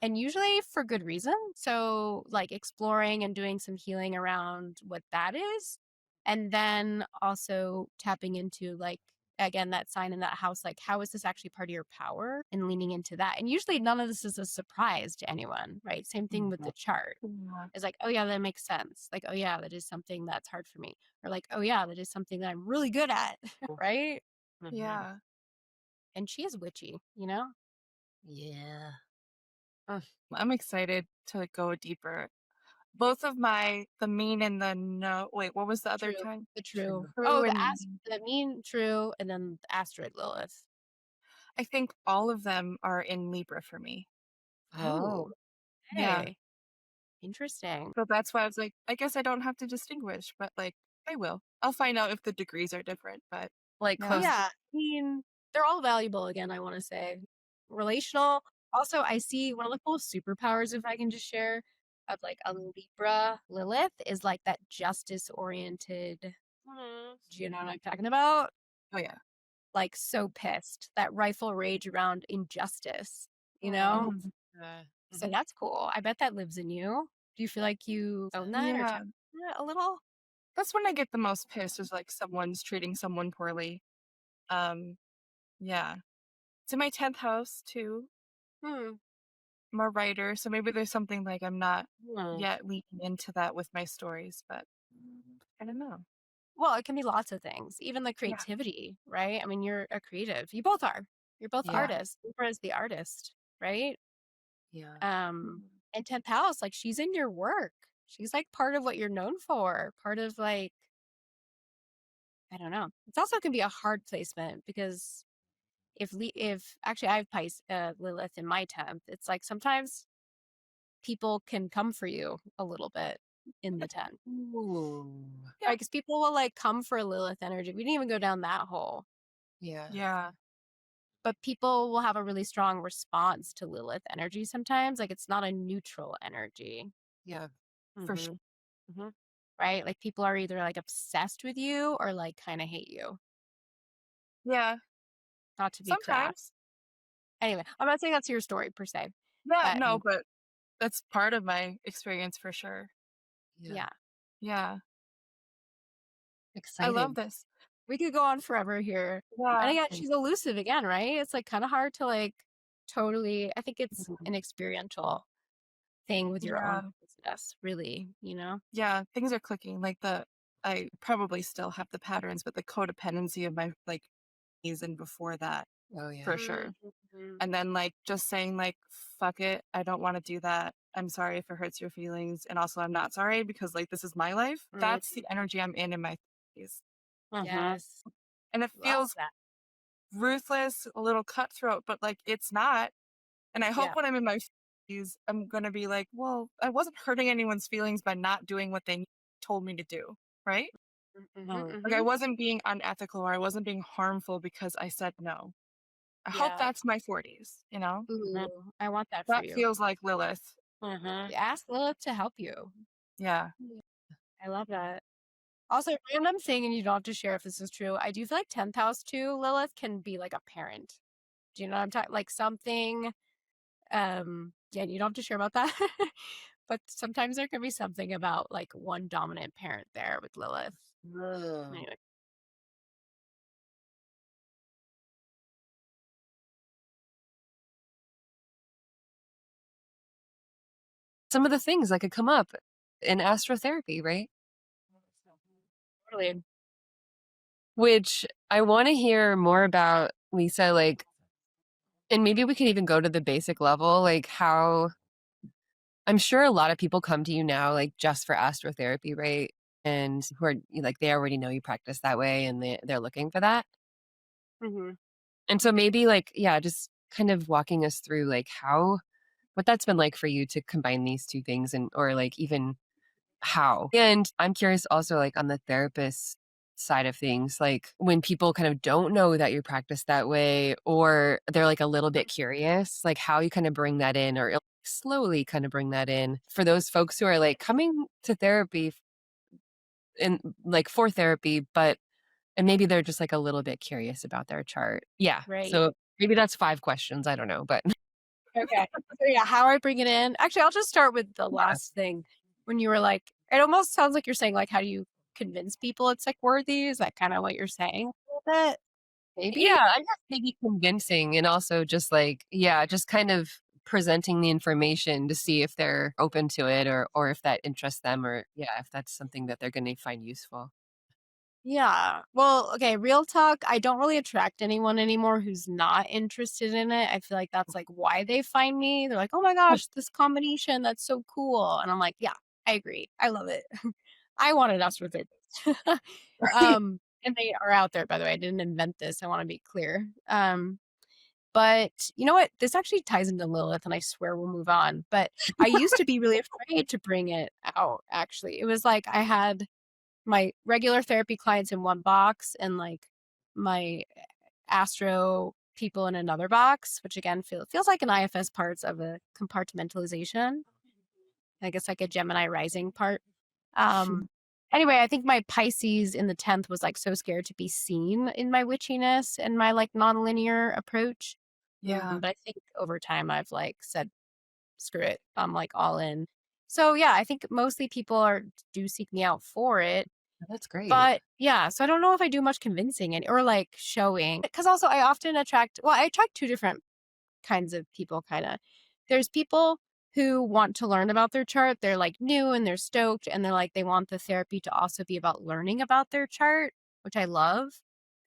Speaker 5: and usually for good reason. So, like exploring and doing some healing around what that is. And then also tapping into like, again, that sign in that house, like, how is this actually part of your power and leaning into that? And usually none of this is a surprise to anyone, right? Same thing with the chart.
Speaker 3: Yeah.
Speaker 5: It's like, oh yeah, that makes sense. Like, oh yeah, that is something that's hard for me. Or like, oh yeah, that is something that I'm really good at, right?
Speaker 3: Yeah.
Speaker 5: And she is witchy, you know?
Speaker 4: Yeah.
Speaker 3: I'm excited to go deeper. Both of the mean and the no. Wait, what was the other
Speaker 5: True.
Speaker 3: kind?
Speaker 5: The true.
Speaker 3: True
Speaker 5: Oh,
Speaker 3: and
Speaker 5: the mean true, and then the asteroid Lilith.
Speaker 3: I think all of them are in Libra for me.
Speaker 4: Oh.
Speaker 3: Yeah.
Speaker 5: Hey. Interesting.
Speaker 3: So that's why I was like, I guess I don't have to distinguish, but like I will. I'll find out if the degrees are different, but
Speaker 4: Like
Speaker 3: Yeah.
Speaker 4: close.
Speaker 5: Yeah, I mean, they're all valuable again, I want to say. Relational. Also, I see one of the cool superpowers, if I can just share, of like a Libra Lilith is like that justice oriented. Do you know what I'm talking about?
Speaker 3: oh yeah.
Speaker 5: Like so pissed. That rightful rage around injustice, you know?
Speaker 3: Mhm.
Speaker 5: So that's cool. I bet that lives in you. Do you feel like you own that or
Speaker 3: Yeah.
Speaker 5: tap into that a little?
Speaker 3: That's when I get the most pissed is like someone's treating someone poorly. Yeah. It's in my 10th house too.
Speaker 5: Hmm.
Speaker 3: I'm a writer, so maybe there's something like I'm not
Speaker 5: Hmm.
Speaker 3: yet leaning into that with my stories, but I don't know.
Speaker 5: Well, it can be lots of things, even the creativity, right? I mean, you're a creative. You both are. You're both
Speaker 4: Yeah.
Speaker 5: artists. Libra is the artist, right?
Speaker 4: Yeah.
Speaker 5: And 10th house, like she's in your work. She's like part of what you're known for, part of like, I don't know. It's also can be a hard placement because if actually I have Lilith in my 10th, it's like sometimes people can come for you a little bit in the 10th.
Speaker 4: Ooh.
Speaker 5: Right? Because people will like come for Lilith energy. We didn't even go down that hole.
Speaker 4: Yeah.
Speaker 3: Yeah.
Speaker 5: But people will have a really strong response to Lilith energy sometimes. Like it's not a neutral energy.
Speaker 4: Yeah.
Speaker 3: For sure.
Speaker 5: Right? Like people are either like obsessed with you or like kind of hate you.
Speaker 3: Yeah.
Speaker 5: Not to be crass.
Speaker 3: Sometimes.
Speaker 5: Anyway, I'm not saying that's your story per se.
Speaker 3: Yeah, no, but that's part of my experience for sure.
Speaker 5: Yeah.
Speaker 3: Yeah.
Speaker 4: Exciting.
Speaker 3: I love this.
Speaker 5: We could go on forever here.
Speaker 3: Yeah.
Speaker 5: And again, she's elusive again, right? It's like kind of hard to like totally, I think it's an experiential thing with your own business, really, you know?
Speaker 3: Yeah, things are clicking. Like I probably still have the patterns, but the codependency of my like season before that,
Speaker 4: Oh yeah.
Speaker 3: for sure. And then like just saying like, fuck it, I don't want to do that. I'm sorry if it hurts your feelings. And also I'm not sorry because like this is my life. That's the energy I'm in my 30s.
Speaker 5: Yes.
Speaker 3: And it feels ruthless, a little cutthroat, but like it's not. And I hope when I'm in my 50s, I'm going to be like, well, I wasn't hurting anyone's feelings by not doing what they told me to do. Right? Like I wasn't being unethical or I wasn't being harmful because I said no. I hope that's my 40s, you know?
Speaker 5: Ooh, I want that for
Speaker 3: That
Speaker 5: you.
Speaker 3: feels like Lilith.
Speaker 5: Ask Lilith to help you.
Speaker 3: Yeah.
Speaker 5: I love that. Also, random thing, and you don't have to share if this is true. I do feel like 10th house too, Lilith can be like a parent. Do you know what I'm talking? Like something. Yeah, you don't have to share about that. but sometimes there can be something about like one dominant parent there with Lilith. Anyway.
Speaker 4: Some of the things that could come up in Astro-Therapy, right?
Speaker 5: Totally.
Speaker 4: Which I want to hear more about, Lisa, like, and maybe we could even go to the basic level, like how I'm sure a lot of people come to you now, like just for Astro-Therapy, right? And who are like, they already know you practice that way and they're looking for that.
Speaker 5: Mm-hmm.
Speaker 4: And so maybe like, yeah, just kind of walking us through like what that's been like for you to combine these two things and, or like even how. And I'm curious also like on the therapist side of things, like when people kind of don't know that you practice that way or they're like a little bit curious, like how you kind of bring that in or slowly kind of bring that in for those folks who are like coming to therapy and like for therapy, but and maybe they're just like a little bit curious about their chart. Yeah.
Speaker 5: Right.
Speaker 4: So maybe that's 5 questions. I don't know, but
Speaker 5: Okay. So yeah, how I bring it in. Actually, I'll just start with the last thing. When you were like, it almost sounds like you're saying like, how do you convince people it's like worthy? Is that kind of what you're saying a little bit? Maybe.
Speaker 4: yeah, I guess maybe convincing and also just like, yeah, just kind of presenting the information to see if they're open to it or if that interests them or yeah, if that's something that they're going to find useful.
Speaker 5: Yeah. Well, okay, real talk, I don't really attract anyone anymore who's not interested in it. I feel like that's like why they find me. They're like, "Oh my gosh, this combination, that's so cool." And I'm like, "Yeah, I agree. I love it." I wanted Astro-Therapist. And they are out there, by the way. I didn't invent this. I want to be clear. But you know what? This actually ties into Lilith, and I swear we'll move on. But I used to be really afraid to bring it out, actually. It was like I had my regular therapy clients in one box and like my astro people in another box, which again feels like an IFS parts of a compartmentalization. I guess like a Gemini rising part. Um anyway, I think my Pisces in the 10th was like so scared to be seen in my witchiness and my like nonlinear approach.
Speaker 3: Yeah.
Speaker 5: But I think over time I've like said screw it. I'm like all in. So yeah, I think mostly people do seek me out for it.
Speaker 4: That's great.
Speaker 5: But yeah, so I don't know if I do much convincing and or like showing because also I often I attract two different kinds of people kind of. There's people who want to learn about their chart. They're like new and they're stoked and they're like they want the therapy to also be about learning about their chart, which I love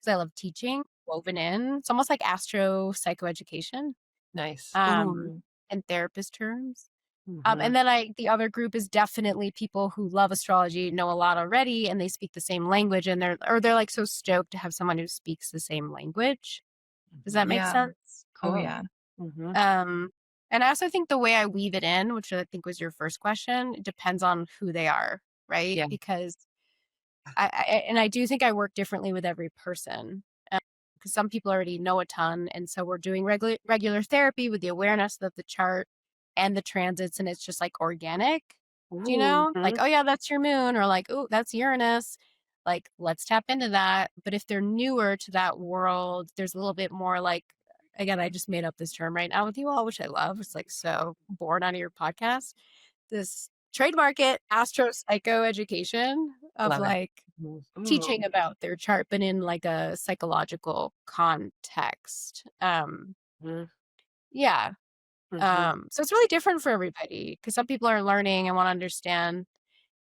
Speaker 5: because I love teaching woven in. It's almost like astro psychoeducation
Speaker 4: Nice.
Speaker 5: um in therapist terms.
Speaker 4: Mhm.
Speaker 5: And then the other group is definitely people who love astrology, know a lot already, and they speak the same language, and they're like so stoked to have someone who speaks the same language. Does that make
Speaker 3: Yeah.
Speaker 5: sense?
Speaker 3: Oh,
Speaker 4: Cool.
Speaker 3: yeah.
Speaker 4: Mhm.
Speaker 5: And I also think the way I weave it in, which I think was your first question, it depends on who they are, right?
Speaker 4: Yeah.
Speaker 5: Because I do think I work differently with every person. Because some people already know a ton, and so we're doing regular therapy with the awareness of the chart and the transits, and it's just like organic. Do you know? Like,
Speaker 4: Mhm.
Speaker 5: oh yeah, that's your moon, or like, oh, that's Uranus. Like, let's tap into that. But if they're newer to that world, there's a little bit more like, again, I just made up this term right now with you all, which I love. It's like so born out of your podcast. This trademark it, astro psycho education of
Speaker 4: Love it.
Speaker 5: like
Speaker 4: Mhm.
Speaker 5: teaching about their chart, but in like a psychological context.
Speaker 4: Mhm.
Speaker 5: Yeah.
Speaker 4: Mhm.
Speaker 5: So it's really different for everybody because some people are learning and want to understand,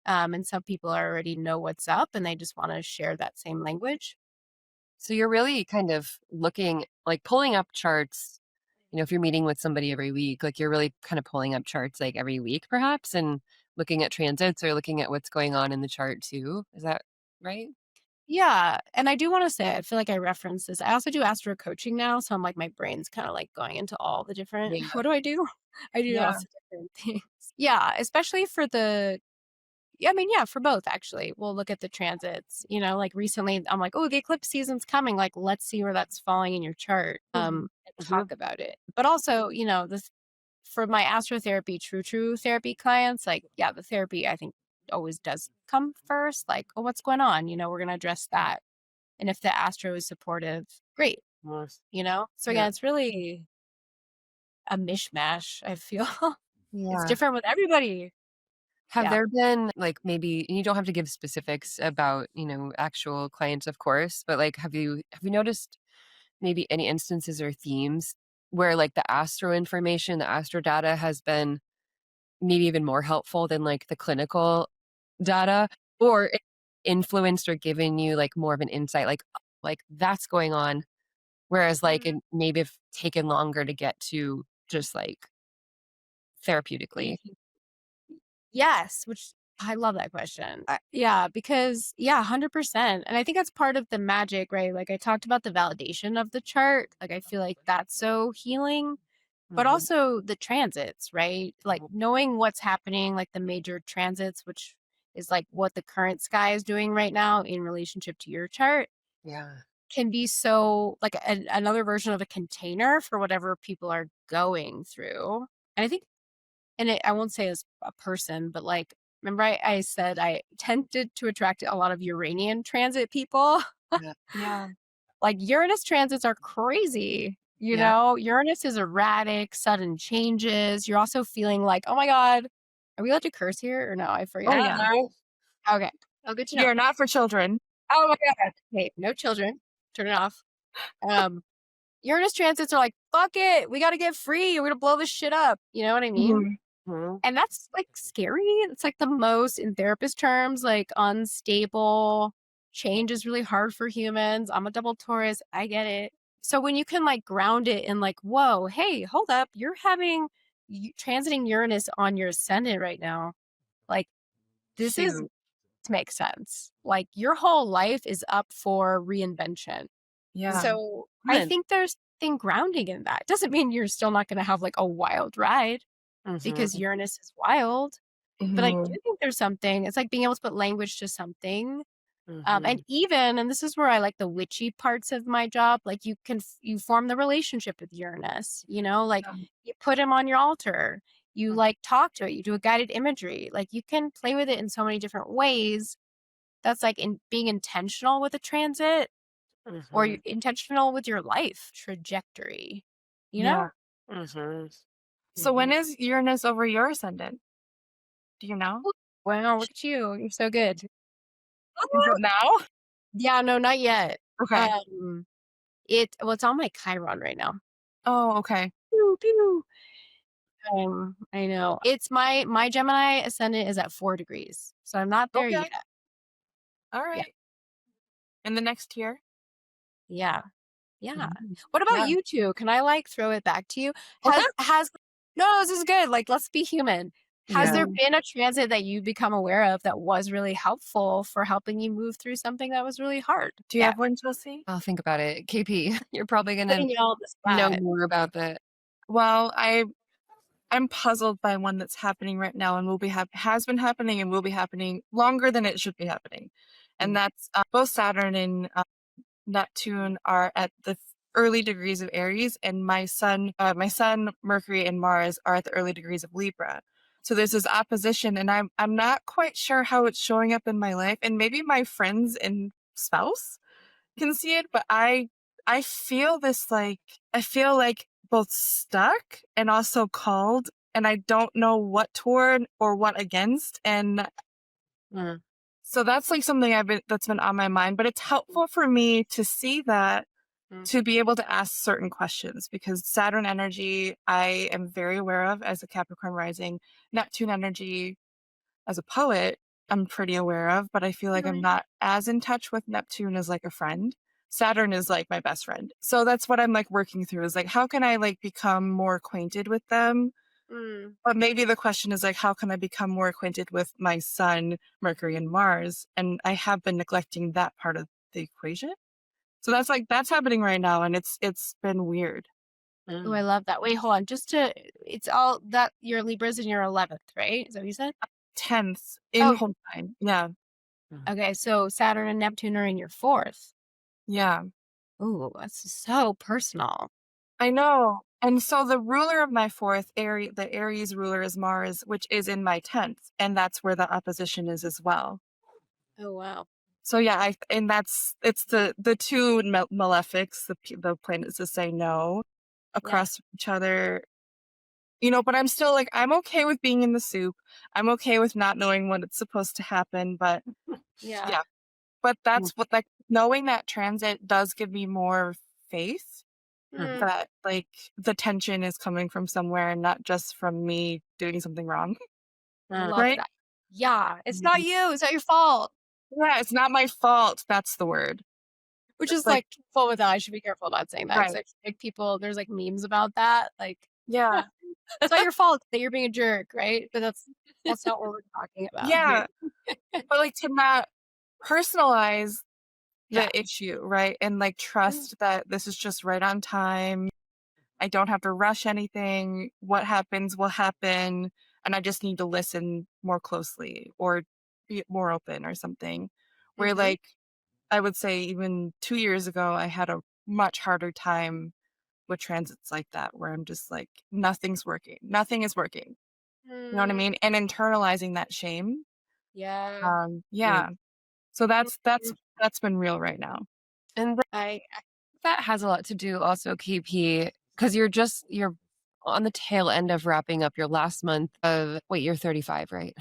Speaker 5: and some people already know what's up and they just want to share that same language.
Speaker 4: So you're really kind of looking like pulling up charts, if you're meeting with somebody every week, like you're really kind of pulling up charts like every week perhaps and looking at transits or looking at what's going on in the chart too. Is that right?
Speaker 5: Yeah. And I do want to say, I feel like I reference this. I also do astro coaching now. So I'm like, my brain's kind of like going into all the different,
Speaker 4: Yeah.
Speaker 5: what do I do? I do
Speaker 3: Yeah.
Speaker 5: lots of different things. Yeah. Especially for yeah, I mean, yeah, for both actually. We'll look at the transits. Like recently I'm like, oh, the eclipse season's coming. Like, let's see where that's falling in your chart. And
Speaker 4: Mhm.
Speaker 5: talk about it. But also, this for my astrotherapy, true therapy clients, like, yeah, the therapy I think always does come first. Like, oh, what's going on? We're gonna address that. And if the astro is supportive, great,
Speaker 4: Nice.
Speaker 5: So
Speaker 4: Yeah.
Speaker 5: again, it's really a mishmash, I feel. It's
Speaker 4: Yeah.
Speaker 5: different with everybody.
Speaker 4: Have there been like maybe, and you don't have to give specifics about, actual clients, of course, but like have you noticed maybe any instances or themes where like the astro information, the astro data has been maybe even more helpful than like the clinical data, or it influenced or given you like more of an insight, like that's going on, whereas like it maybe have taken longer to get to just like therapeutically.
Speaker 5: Yes, which I love that question. Yeah, because 100%. And I think that's part of the magic, right? Like I talked about the validation of the chart. Like I feel like that's so healing, but also the transits, right? Like knowing what's happening, like the major transits, which is like what the current sky is doing right now in relationship to your chart,
Speaker 4: Yeah.
Speaker 5: can be so like another version of a container for whatever people are going through. And I think, I won't say as a person, but like, remember I said I tended to attract a lot of Uranian transit people.
Speaker 3: Yeah.
Speaker 5: Like Uranus transits are crazy.
Speaker 4: Yeah.
Speaker 5: Uranus is erratic, sudden changes. You're also feeling like, oh my God, are we allowed to curse here or no? I forget.
Speaker 3: Oh, yeah.
Speaker 5: Okay. Oh, good to know.
Speaker 3: You're not for children.
Speaker 5: Oh my God. Hey, no children. Turn it off. Uranus transits are like, fuck it. We got to get free. We're going to blow this shit up. You know what I mean? And that's like scary. It's like the most, in therapist terms, like unstable. Change is really hard for humans. I'm a double Taurus. I get it. So when you can like ground it in like, whoa, hey, hold up. You're having transiting Uranus on your ascendant right now. Like this is makes sense. Like your whole life is up for reinvention.
Speaker 3: Yeah.
Speaker 5: So I think there's thing grounding in that. Doesn't mean you're still not going to have like a wild ride because Uranus is wild. But I do think there's something, it's like being able to put language to something. And this is where I like the witchy parts of my job, like you form the relationship with Uranus, like you put him on your altar, you like talk to it, you do a guided imagery, like you can play with it in so many different ways. That's like in being intentional with a transit or intentional with your life trajectory, you know?
Speaker 3: So when is Uranus over your ascendant? Do you know?
Speaker 5: Wow, look at you. You're so good.
Speaker 3: Is it now?
Speaker 5: Yeah, no, not yet.
Speaker 3: Okay.
Speaker 5: It's on my Chiron right now.
Speaker 3: Oh, okay.
Speaker 5: Pew, pew. I know. It's my Gemini ascendant is at 4 degrees. So I'm not there yet.
Speaker 3: All right. In the next year?
Speaker 5: Yeah. Yeah. What about you two? Can I like throw it back to you? No, this is good. Like, let's be human. Has there been a transit that you become aware of that was really helpful for helping you move through something that was really hard?
Speaker 3: Do you have one, Chelsea?
Speaker 4: I'll think about it. KP, you're probably going
Speaker 5: Putting
Speaker 4: to
Speaker 5: you all on the
Speaker 4: know
Speaker 5: spot.
Speaker 4: more about that.
Speaker 3: Well, I'm puzzled by one that's happening right now and has been happening and will be happening longer than it should be happening. And that's both Saturn and Neptune are at the early degrees of Aries, and my sun, Mercury, and Mars are at the early degrees of Libra. So there's this opposition, and I'm not quite sure how it's showing up in my life, and maybe my friends and spouse can see it, but I feel this like both stuck and also called, and I don't know what toward or what against, and so that's like something that's been on my mind. But it's helpful for me to see that, to be able to ask certain questions, because Saturn energy I am very aware of as a Capricorn rising. Neptune energy as a poet I'm pretty aware of, but I feel like I'm not as in touch with Neptune as like a friend. Saturn is like my best friend. So that's what I'm like working through, is like, how can I like become more acquainted with them? But maybe the question is like, how can I become more acquainted with my sun, Mercury, and Mars? And I have been neglecting that part of the equation. So that's happening right now, and it's been weird.
Speaker 5: Oh, I love that. Wait, hold on. It's all that your Libra's in your 11th, right? Is that what you said?
Speaker 3: 10th in whole time. Yeah.
Speaker 5: Okay, so Saturn and Neptune are in your 4th.
Speaker 3: Yeah.
Speaker 5: Ooh, that's so personal.
Speaker 3: I know. And so the ruler of my 4th, the Aries ruler is Mars, which is in my 10th. And that's where the opposition is as well.
Speaker 5: Oh, wow.
Speaker 3: So yeah, it's the two malefics, the planets that say no across each other. but I'm still like, I'm okay with being in the soup. I'm okay with not knowing when it's supposed to happen, but
Speaker 5: Yeah.
Speaker 3: yeah. But that's what, like, knowing that transit does give me more faith
Speaker 5: Mm,
Speaker 3: that, like, the tension is coming from somewhere and not just from me doing something wrong,
Speaker 5: love
Speaker 3: right?
Speaker 5: that. Yeah. It's not
Speaker 3: Mhm.
Speaker 5: you. It's not your fault.
Speaker 3: Yeah, it's not my fault. That's the word.
Speaker 5: Which is
Speaker 3: Like,
Speaker 5: like full with that. I should be careful about saying that because
Speaker 3: right.
Speaker 5: I like people. There's like memes about that. Like,
Speaker 3: Yeah.
Speaker 5: it's not your fault that you're being a jerk, right? But that's not what we're talking about here.
Speaker 3: Yeah. But, like, to not personalize
Speaker 5: Yeah.
Speaker 3: the issue, right? And, like,
Speaker 5: Mm,
Speaker 3: trust that this is just right on time. I don't have to rush anything. What happens will happen, and I just need to listen more closely or be more open or something. Where,
Speaker 5: mhm.
Speaker 3: like, I would say even 2 years ago, I had a much harder time with transits like that, where I'm just like, "Nothing's working. Nothing is working." You know what I
Speaker 5: Mm,
Speaker 3: mean? And internalizing that shame.
Speaker 5: yeah.
Speaker 3: Yeah. So that's that's
Speaker 5: Mhm.
Speaker 3: that's been real right now.
Speaker 4: And
Speaker 5: I
Speaker 4: that has a lot to do also, KP, because you're on the tail end of wrapping up your last month of wait, you're 35, right?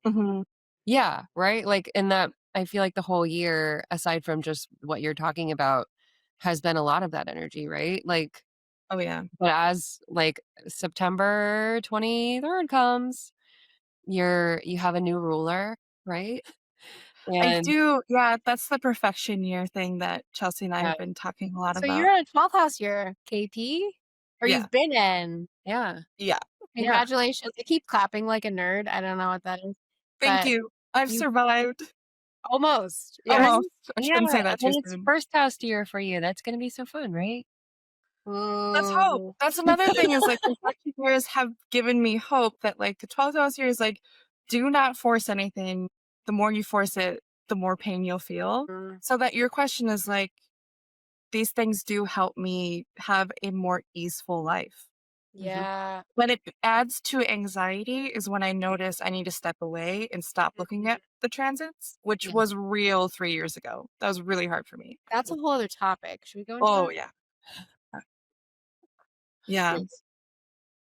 Speaker 3: Mhm.
Speaker 4: Yeah, right? Like, in that I feel like the whole year, aside from just what you're talking about, has been a lot of that energy, right? Like,
Speaker 3: Oh, yeah.
Speaker 4: but as like September 23rd comes, you have a new ruler, right?
Speaker 3: I
Speaker 4: And
Speaker 3: do, yeah, that's the perfection year thing that Chelsea and I
Speaker 4: yeah,
Speaker 3: have been talking a lot
Speaker 5: so you're
Speaker 3: about.
Speaker 5: in a 12th house year, KP, or
Speaker 3: Yeah.
Speaker 5: you've been in.
Speaker 4: yeah,
Speaker 3: Yeah.
Speaker 4: yeah.
Speaker 5: Congratulations. I keep clapping like a nerd. I don't know what that is,
Speaker 3: Thank
Speaker 5: but
Speaker 3: you. I've
Speaker 5: you
Speaker 3: survived.
Speaker 5: almost. Yeah.
Speaker 3: Almost. I
Speaker 4: Yeah,
Speaker 3: shouldn't say
Speaker 4: and
Speaker 3: that too
Speaker 4: then it's
Speaker 3: soon.
Speaker 4: first house year for you. That's gonna be so fun, right?
Speaker 3: Let's hope.
Speaker 5: Ooh.
Speaker 3: That's another thing is, like, perfection years have given me hope that, like, the 12th house year is, like, do not force anything. The more you force it, the more pain you'll feel.
Speaker 5: Mm,
Speaker 3: So that your question is, like, these things do help me have a more easeful life.
Speaker 4: Mhm.
Speaker 5: yeah.
Speaker 3: When it adds to anxiety is when I notice I need to step away and stop looking
Speaker 5: Mhm.
Speaker 3: at the transits, which
Speaker 4: Yeah.
Speaker 3: was real 3 years ago. That was really hard for me.
Speaker 5: That's a whole other topic. Should we go into
Speaker 3: Oh,
Speaker 5: that?
Speaker 3: yeah. Yeah.
Speaker 4: Yes.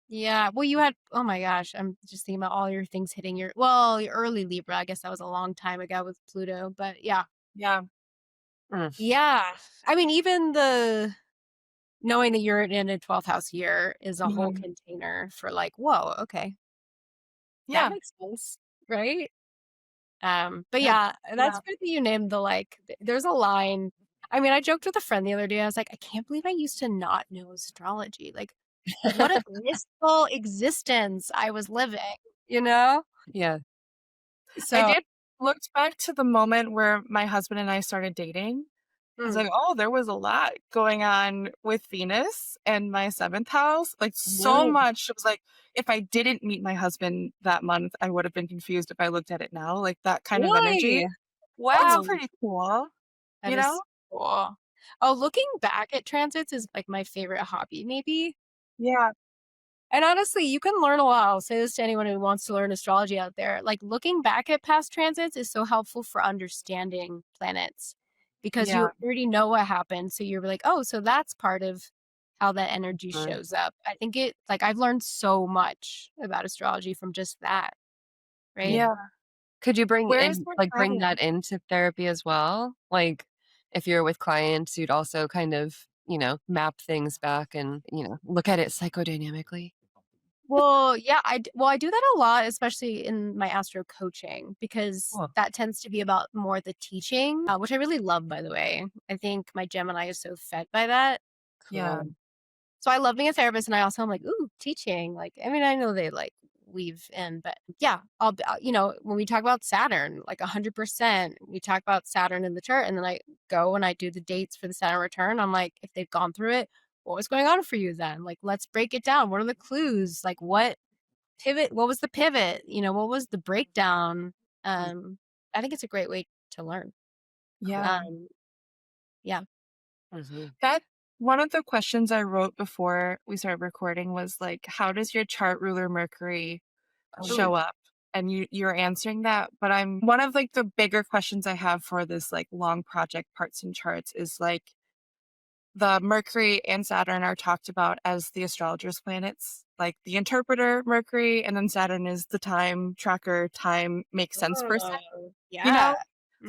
Speaker 5: Yeah. Well, you had, oh my gosh, I'm just thinking about all your things hitting your early Libra. I guess that was a long time ago with Pluto, but yeah.
Speaker 3: Yeah.
Speaker 4: Mm.
Speaker 5: Yeah. I mean, even the knowing that you're in a 12th house year is a whole
Speaker 3: Mhm.
Speaker 5: container for like, whoa, okay, that
Speaker 3: Yeah.
Speaker 5: makes sense, right? But
Speaker 3: Yeah.
Speaker 5: yeah, that's good that you named the like. There's a line. I mean, I joked with a friend the other day. I was like, I can't believe I used to not know astrology. Like, what a blissful existence I was living, you know?
Speaker 4: Yeah.
Speaker 3: I
Speaker 5: So,
Speaker 3: did looked back to the moment where my husband and I started dating. I was
Speaker 5: mm,
Speaker 3: like, "Oh, there was a lot going on with Venus and my 7th house." Like, so
Speaker 4: Really?
Speaker 3: much. It was like, if I didn't meet my husband that month, I would have been confused if I looked at it now, like, that kind of energy.
Speaker 4: Really?
Speaker 3: That's
Speaker 5: wow,
Speaker 3: pretty cool,
Speaker 5: that
Speaker 3: you know?
Speaker 5: is cool. Oh, looking back at transits is like my favorite hobby, maybe.
Speaker 3: Yeah,
Speaker 5: And honestly, you can learn a lot. I'll say this to anyone who wants to learn astrology out there. Like looking back at past transits is so helpful for understanding planets because
Speaker 3: yeah,
Speaker 5: you already know what happened. So you're like, oh, so that's part of how that energy
Speaker 4: Right.
Speaker 5: shows up. I think like I've learned so much about astrology from just that, right?
Speaker 4: Yeah.
Speaker 3: yeah.
Speaker 4: Could you
Speaker 3: Where's your
Speaker 4: bring
Speaker 3: client?
Speaker 4: that into therapy as well? Like, if you're with clients, you'd also kind of, map things back and, look at it psychodynamically.
Speaker 5: Well, yeah, I do that a lot, especially in my astro coaching, because
Speaker 4: Cool.
Speaker 5: that tends to be about more the teaching, which I really love, by the way. I think my Gemini is so fed by that.
Speaker 3: Yeah,
Speaker 4: Cool.
Speaker 5: So I love being a therapist, and I also am like, ooh, teaching. Like, I mean, I know they like weave in, but yeah, when we talk about Saturn, like 100%, we talk about Saturn in the chart, and then I go and I do the dates for the Saturn return. I'm like, if they've gone through it, what was going on for you then? Like, let's break it down. What are the clues? Like, what was the pivot? What was the breakdown?
Speaker 4: Mm.
Speaker 5: Um, I think it's a great way to learn.
Speaker 3: yeah.
Speaker 5: Um, yeah.
Speaker 4: Mhm.
Speaker 3: That one of the questions I wrote before we started recording was, like, "How does your chart ruler Mercury
Speaker 4: Oh,
Speaker 3: show up?" And you're answering that, but I'm one of, like, the bigger questions I have for this, like, long project parts and charts is, like, the Mercury and Saturn are talked about as the astrologer's planets, like the interpreter Mercury, and then Saturn is the time tracker, time makes sense person.
Speaker 5: Yeah.
Speaker 3: You know?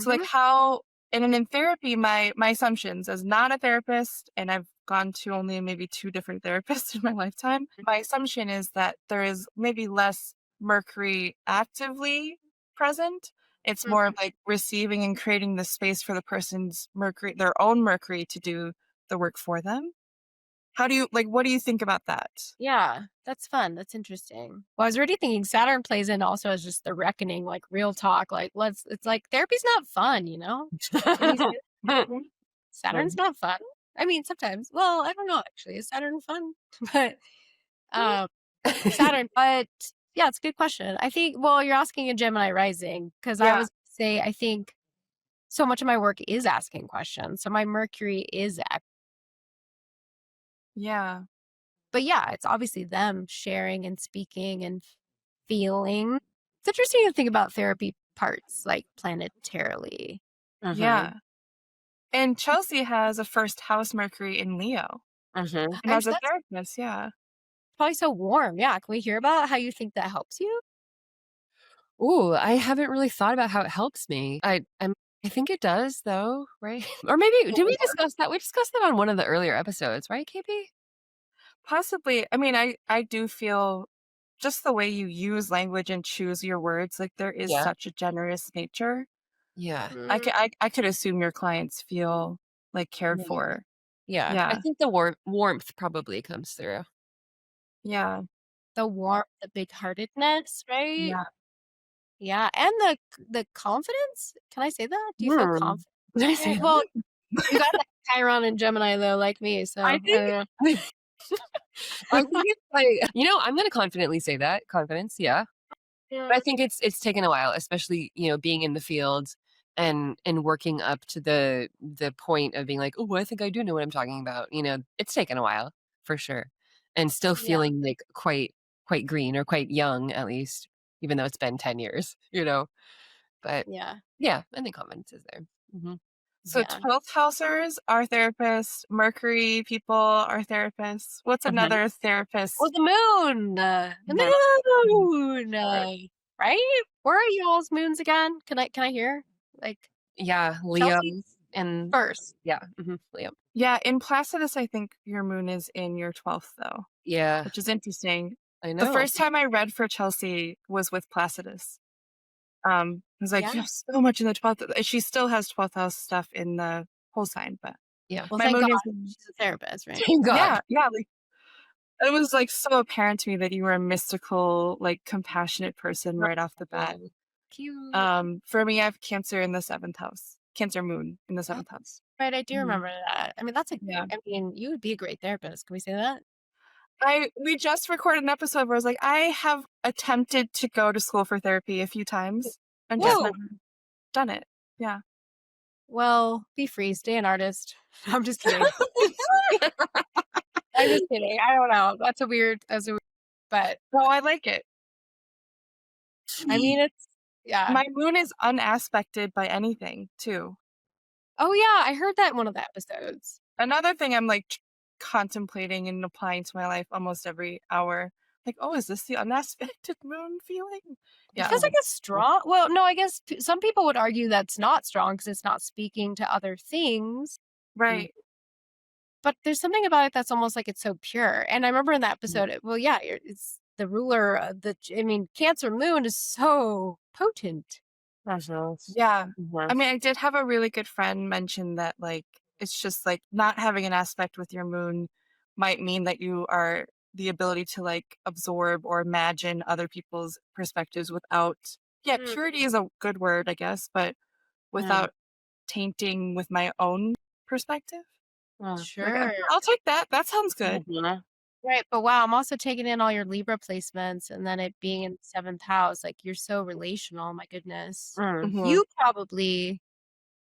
Speaker 3: So like how and in therapy, my assumptions as not a therapist, and I've gone to only maybe 2 different therapists in my lifetime, my assumption is that there is maybe less Mercury actively present. It's more of like receiving and creating the space for the person's Mercury, their own Mercury, to do the work for them. How do you what do you think about that?
Speaker 5: Yeah, that's fun. That's interesting. Well, I was already thinking Saturn plays in also as just the reckoning, like real talk. Like, it's like therapy's not fun, you know? Can we say that? Saturn's not fun. I mean, sometimes. Well, I don't know actually. Is Saturn fun? But um Saturn, but yeah, it's a good question. I think, well, you're asking a Gemini rising because I
Speaker 3: Yeah.
Speaker 5: was say I think so much of my work is asking questions. So my Mercury is
Speaker 3: Yeah.
Speaker 5: but yeah, it's obviously them sharing and speaking and feeling. It's interesting to think about therapy parts like planetarily.
Speaker 3: Yeah. And Chelsea has a first house Mercury in Leo. And as a
Speaker 5: That's
Speaker 3: therapist, yeah.
Speaker 5: probably so warm. Yeah. Can we hear about how you think that helps you?
Speaker 4: Ooh, I haven't really thought about how it helps me. I think it does though, right? Or maybe did we discuss that? We discussed that on one of the earlier episodes, right, KP?
Speaker 3: Possibly. I mean, I do feel just the way you use language and choose your words, like there is
Speaker 4: Yeah.
Speaker 3: such a generous nature.
Speaker 4: Yeah.
Speaker 3: I could assume your clients feel like cared
Speaker 4: Yeah.
Speaker 3: for.
Speaker 4: Yeah. I
Speaker 3: Yeah.
Speaker 4: think the warmth probably comes through.
Speaker 3: Yeah.
Speaker 5: The warmth, the big heartedness, right?
Speaker 3: Yeah.
Speaker 5: Yeah. And the confidence. Can I say that? Do you feel confident?
Speaker 4: Did I say
Speaker 5: Well,
Speaker 4: that?
Speaker 5: you got that Chiron and Gemini though, like me. So
Speaker 3: I
Speaker 5: I
Speaker 3: think
Speaker 5: don't know.
Speaker 4: I think it's I'm gonna confidently say that. Confidence, yeah. But I think it's taken a while, especially, being in the field and working up to the point of being like, "Oh, I think I do know what I'm talking about." It's taken a while for sure. And still
Speaker 5: Yeah.
Speaker 4: feeling like quite green or quite young at least, even though it's been 10 years. But
Speaker 5: Yeah.
Speaker 4: yeah, I think confidence is there. Mhm.
Speaker 3: so
Speaker 5: Yeah.
Speaker 3: 12th housers are therapists, Mercury people are therapists. What's another therapist?
Speaker 5: Well, the moon. The moon. Right? Where are y'all's moons again? Can I hear? Like
Speaker 4: Yeah, Leo
Speaker 5: Chelsea's
Speaker 4: and
Speaker 5: first.
Speaker 4: yeah, Leo.
Speaker 3: Yeah, in Placidus, I think your moon is in your 12th though,
Speaker 4: Yeah,
Speaker 3: which is interesting.
Speaker 4: I
Speaker 3: The
Speaker 4: know.
Speaker 3: first time I read for Chelsea was with Placidus. I was like,
Speaker 5: Yeah.
Speaker 3: you have so much in the 12th. She still has 12th house stuff in the whole sign, but
Speaker 4: Yeah.
Speaker 5: Well,
Speaker 3: my
Speaker 5: thank
Speaker 3: moon
Speaker 5: God
Speaker 3: is
Speaker 5: she's a therapist, right?
Speaker 4: Thank God.
Speaker 3: yeah, like it was like so apparent to me that you were a mystical, like compassionate person right off the bat.
Speaker 4: Cute.
Speaker 3: For me, I have Cancer in the 7th house, Cancer moon in the
Speaker 5: Oh,
Speaker 3: 7th house.
Speaker 5: right, I do
Speaker 3: Mhm.
Speaker 5: remember that. I mean,
Speaker 3: Yeah.
Speaker 5: I mean, you would be a great therapist. Can we say that?
Speaker 3: We just recorded an episode where I was like, I have attempted to go to school for therapy a few times and just
Speaker 5: Whoa.
Speaker 3: never done it. Yeah.
Speaker 5: Well, be free, stay an artist. I'm just kidding. I'm just kidding. I don't know. That's a weird, but
Speaker 3: No, I like it.
Speaker 5: I mean, it's, yeah.
Speaker 3: My moon is unaspected by anything, too.
Speaker 5: Oh, yeah. I heard that in one of the episodes.
Speaker 3: Another thing I'm like contemplating and applying to my life almost every hour. Like, oh, is this the unaspected moon feeling?
Speaker 5: It feels like a strong, well, no, I guess some people would argue that's not strong because it's not speaking to other things.
Speaker 3: Right.
Speaker 5: But there's something about it that's almost like it's so pure. And I remember in that episode, it's the ruler of Cancer moon is so potent.
Speaker 3: Yeah. I mean, I did have a really good friend mention that, like, it's just like not having an aspect with your moon might mean that you are the ability to like absorb or imagine other people's perspectives without, purity is a good word, I guess, but without tainting with my own perspective.
Speaker 5: Sure.
Speaker 3: I'll take that. That sounds good.
Speaker 5: Right. But wow, I'm also taking in all your Libra placements and then it being in the 7th house. Like you're so relational. My goodness. You probably,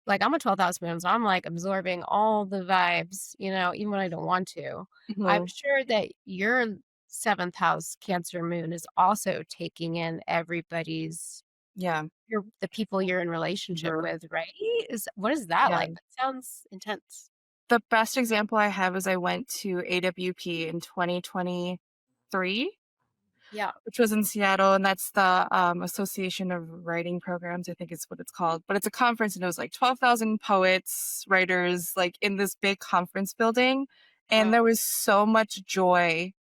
Speaker 5: like, I'm a 12th house moon, so I'm like absorbing all the vibes, even when I don't want to. I'm sure that your 7th house Cancer moon is also taking in everybody's,
Speaker 3: Yeah.
Speaker 5: the people you're in relationship with, right? What is that
Speaker 3: Yeah.
Speaker 5: like? That sounds intense.
Speaker 3: The best example I have is I went to AWP in 2023 3,
Speaker 5: Yeah.
Speaker 3: which was in Seattle, and that's the Association of Writing Programs, I think is what it's called. But it's a conference, and it was like 12,000 poets, writers, like in this big conference building, and
Speaker 5: Wow.
Speaker 3: there was so much joy,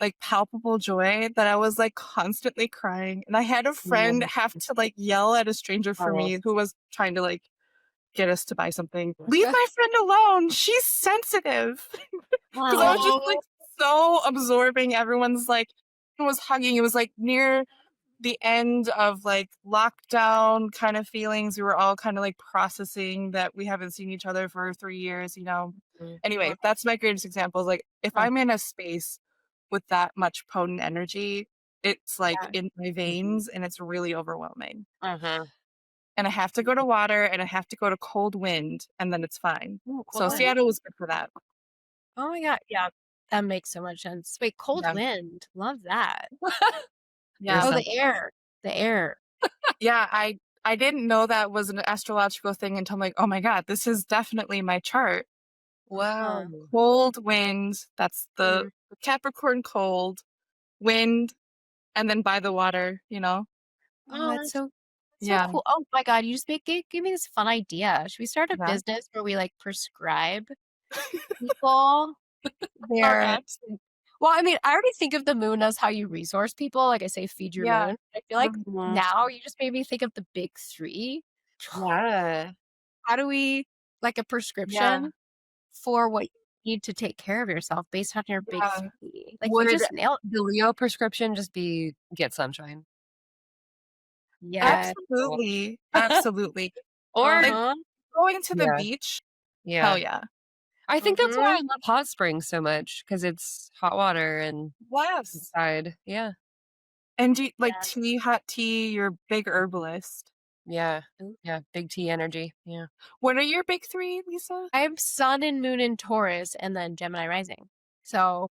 Speaker 3: like palpable joy, that I was like constantly crying. And I had a friend have to like yell at a stranger for me who was trying to like get us to buy something. Leave my friend alone. She's sensitive. Because I was just like so absorbing. Everyone's like, everyone was hugging. It was like near the end of like lockdown kind of feelings. We were all kind of like processing that we haven't seen each other for 3 years, Anyway, that's my greatest example. Is like if I'm in a space with that much potent energy, it's like in my veins and it's really overwhelming. And I have to go to water and I have to go to cold wind and then it's fine. So Seattle was good for that.
Speaker 5: Oh my God. Yeah. That makes so much sense. Wait, cold wind. Love that.
Speaker 3: Yeah.
Speaker 5: Oh, the air. The air.
Speaker 3: Yeah, I didn't know that was an astrological thing until I'm like, oh my God, this is definitely my chart.
Speaker 1: Wow.
Speaker 3: Cold wind, that's the Capricorn cold, wind, and then by the water,
Speaker 5: Oh, that's so
Speaker 3: Yeah.
Speaker 5: cool. Oh my God, you just gave me this fun idea. Should we start a
Speaker 3: Yeah.
Speaker 5: business where we like prescribe people their Well, I mean, I already think of the moon as how you resource people. Like I say, feed your moon. I feel like now you just made me think of the big 3.
Speaker 1: Yeah.
Speaker 5: How do we like a prescription for what you need to take care of yourself based on your big 3? Like you
Speaker 1: Would
Speaker 5: just nailed
Speaker 1: the Leo prescription just be get sunshine?
Speaker 5: Yes.
Speaker 3: Absolutely. Absolutely.
Speaker 1: Or
Speaker 3: like going to the
Speaker 1: Yeah.
Speaker 3: beach.
Speaker 1: Yeah.
Speaker 3: Hell yeah.
Speaker 1: I think that's why I love hot springs so much, because it's hot water and
Speaker 3: Yes.
Speaker 1: inside. Yeah.
Speaker 3: And do you, like tea, hot tea, you're a big herbalist.
Speaker 1: Yeah. Yeah. Big T energy. Yeah.
Speaker 3: What are your big 3, Lisa?
Speaker 5: I have sun and moon in Taurus and then Gemini rising. So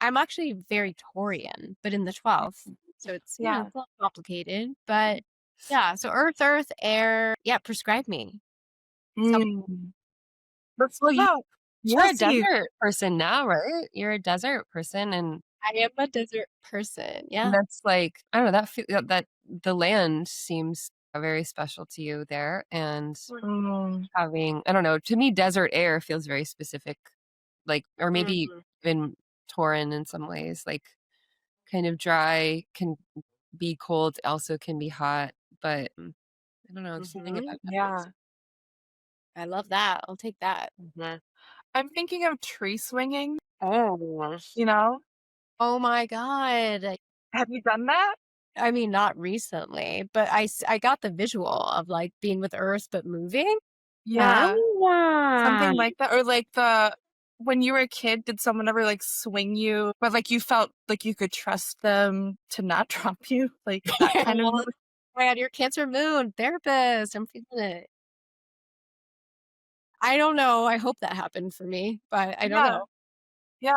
Speaker 5: I'm actually very Taurian, but in the 12th. So it's it's a little complicated, but yeah. So earth, air. Yeah, prescribe me.
Speaker 3: Let's
Speaker 1: Well,
Speaker 3: look up.
Speaker 1: you're a
Speaker 3: Chelsea.
Speaker 1: desert person now, right? You're a desert person, and
Speaker 5: I am a desert person. Yeah.
Speaker 1: that's like, I don't know, that the land seems very special to you there, and having, I don't know, to me, desert air feels very specific, like, or maybe even Tauran in some ways, like kind of dry, can be cold, also can be hot, but I don't know, there's something about that.
Speaker 3: Yeah.
Speaker 5: I love that. I'll take that.
Speaker 3: I'm thinking of tree swinging,
Speaker 1: Oh,
Speaker 5: Oh my God.
Speaker 3: Have you done that?
Speaker 5: I mean, not recently, but I got the visual of like being with Earth but moving.
Speaker 3: Yeah. Something
Speaker 1: wow.
Speaker 3: like that. Or like when you were a kid, did someone ever like swing you, but like you felt like you could trust them to not drop you? Like that kind of.
Speaker 5: Oh my God, you're Cancer moon therapist. I'm feeling it. I don't know. I hope that happened for me, but I don't know.
Speaker 3: Yeah.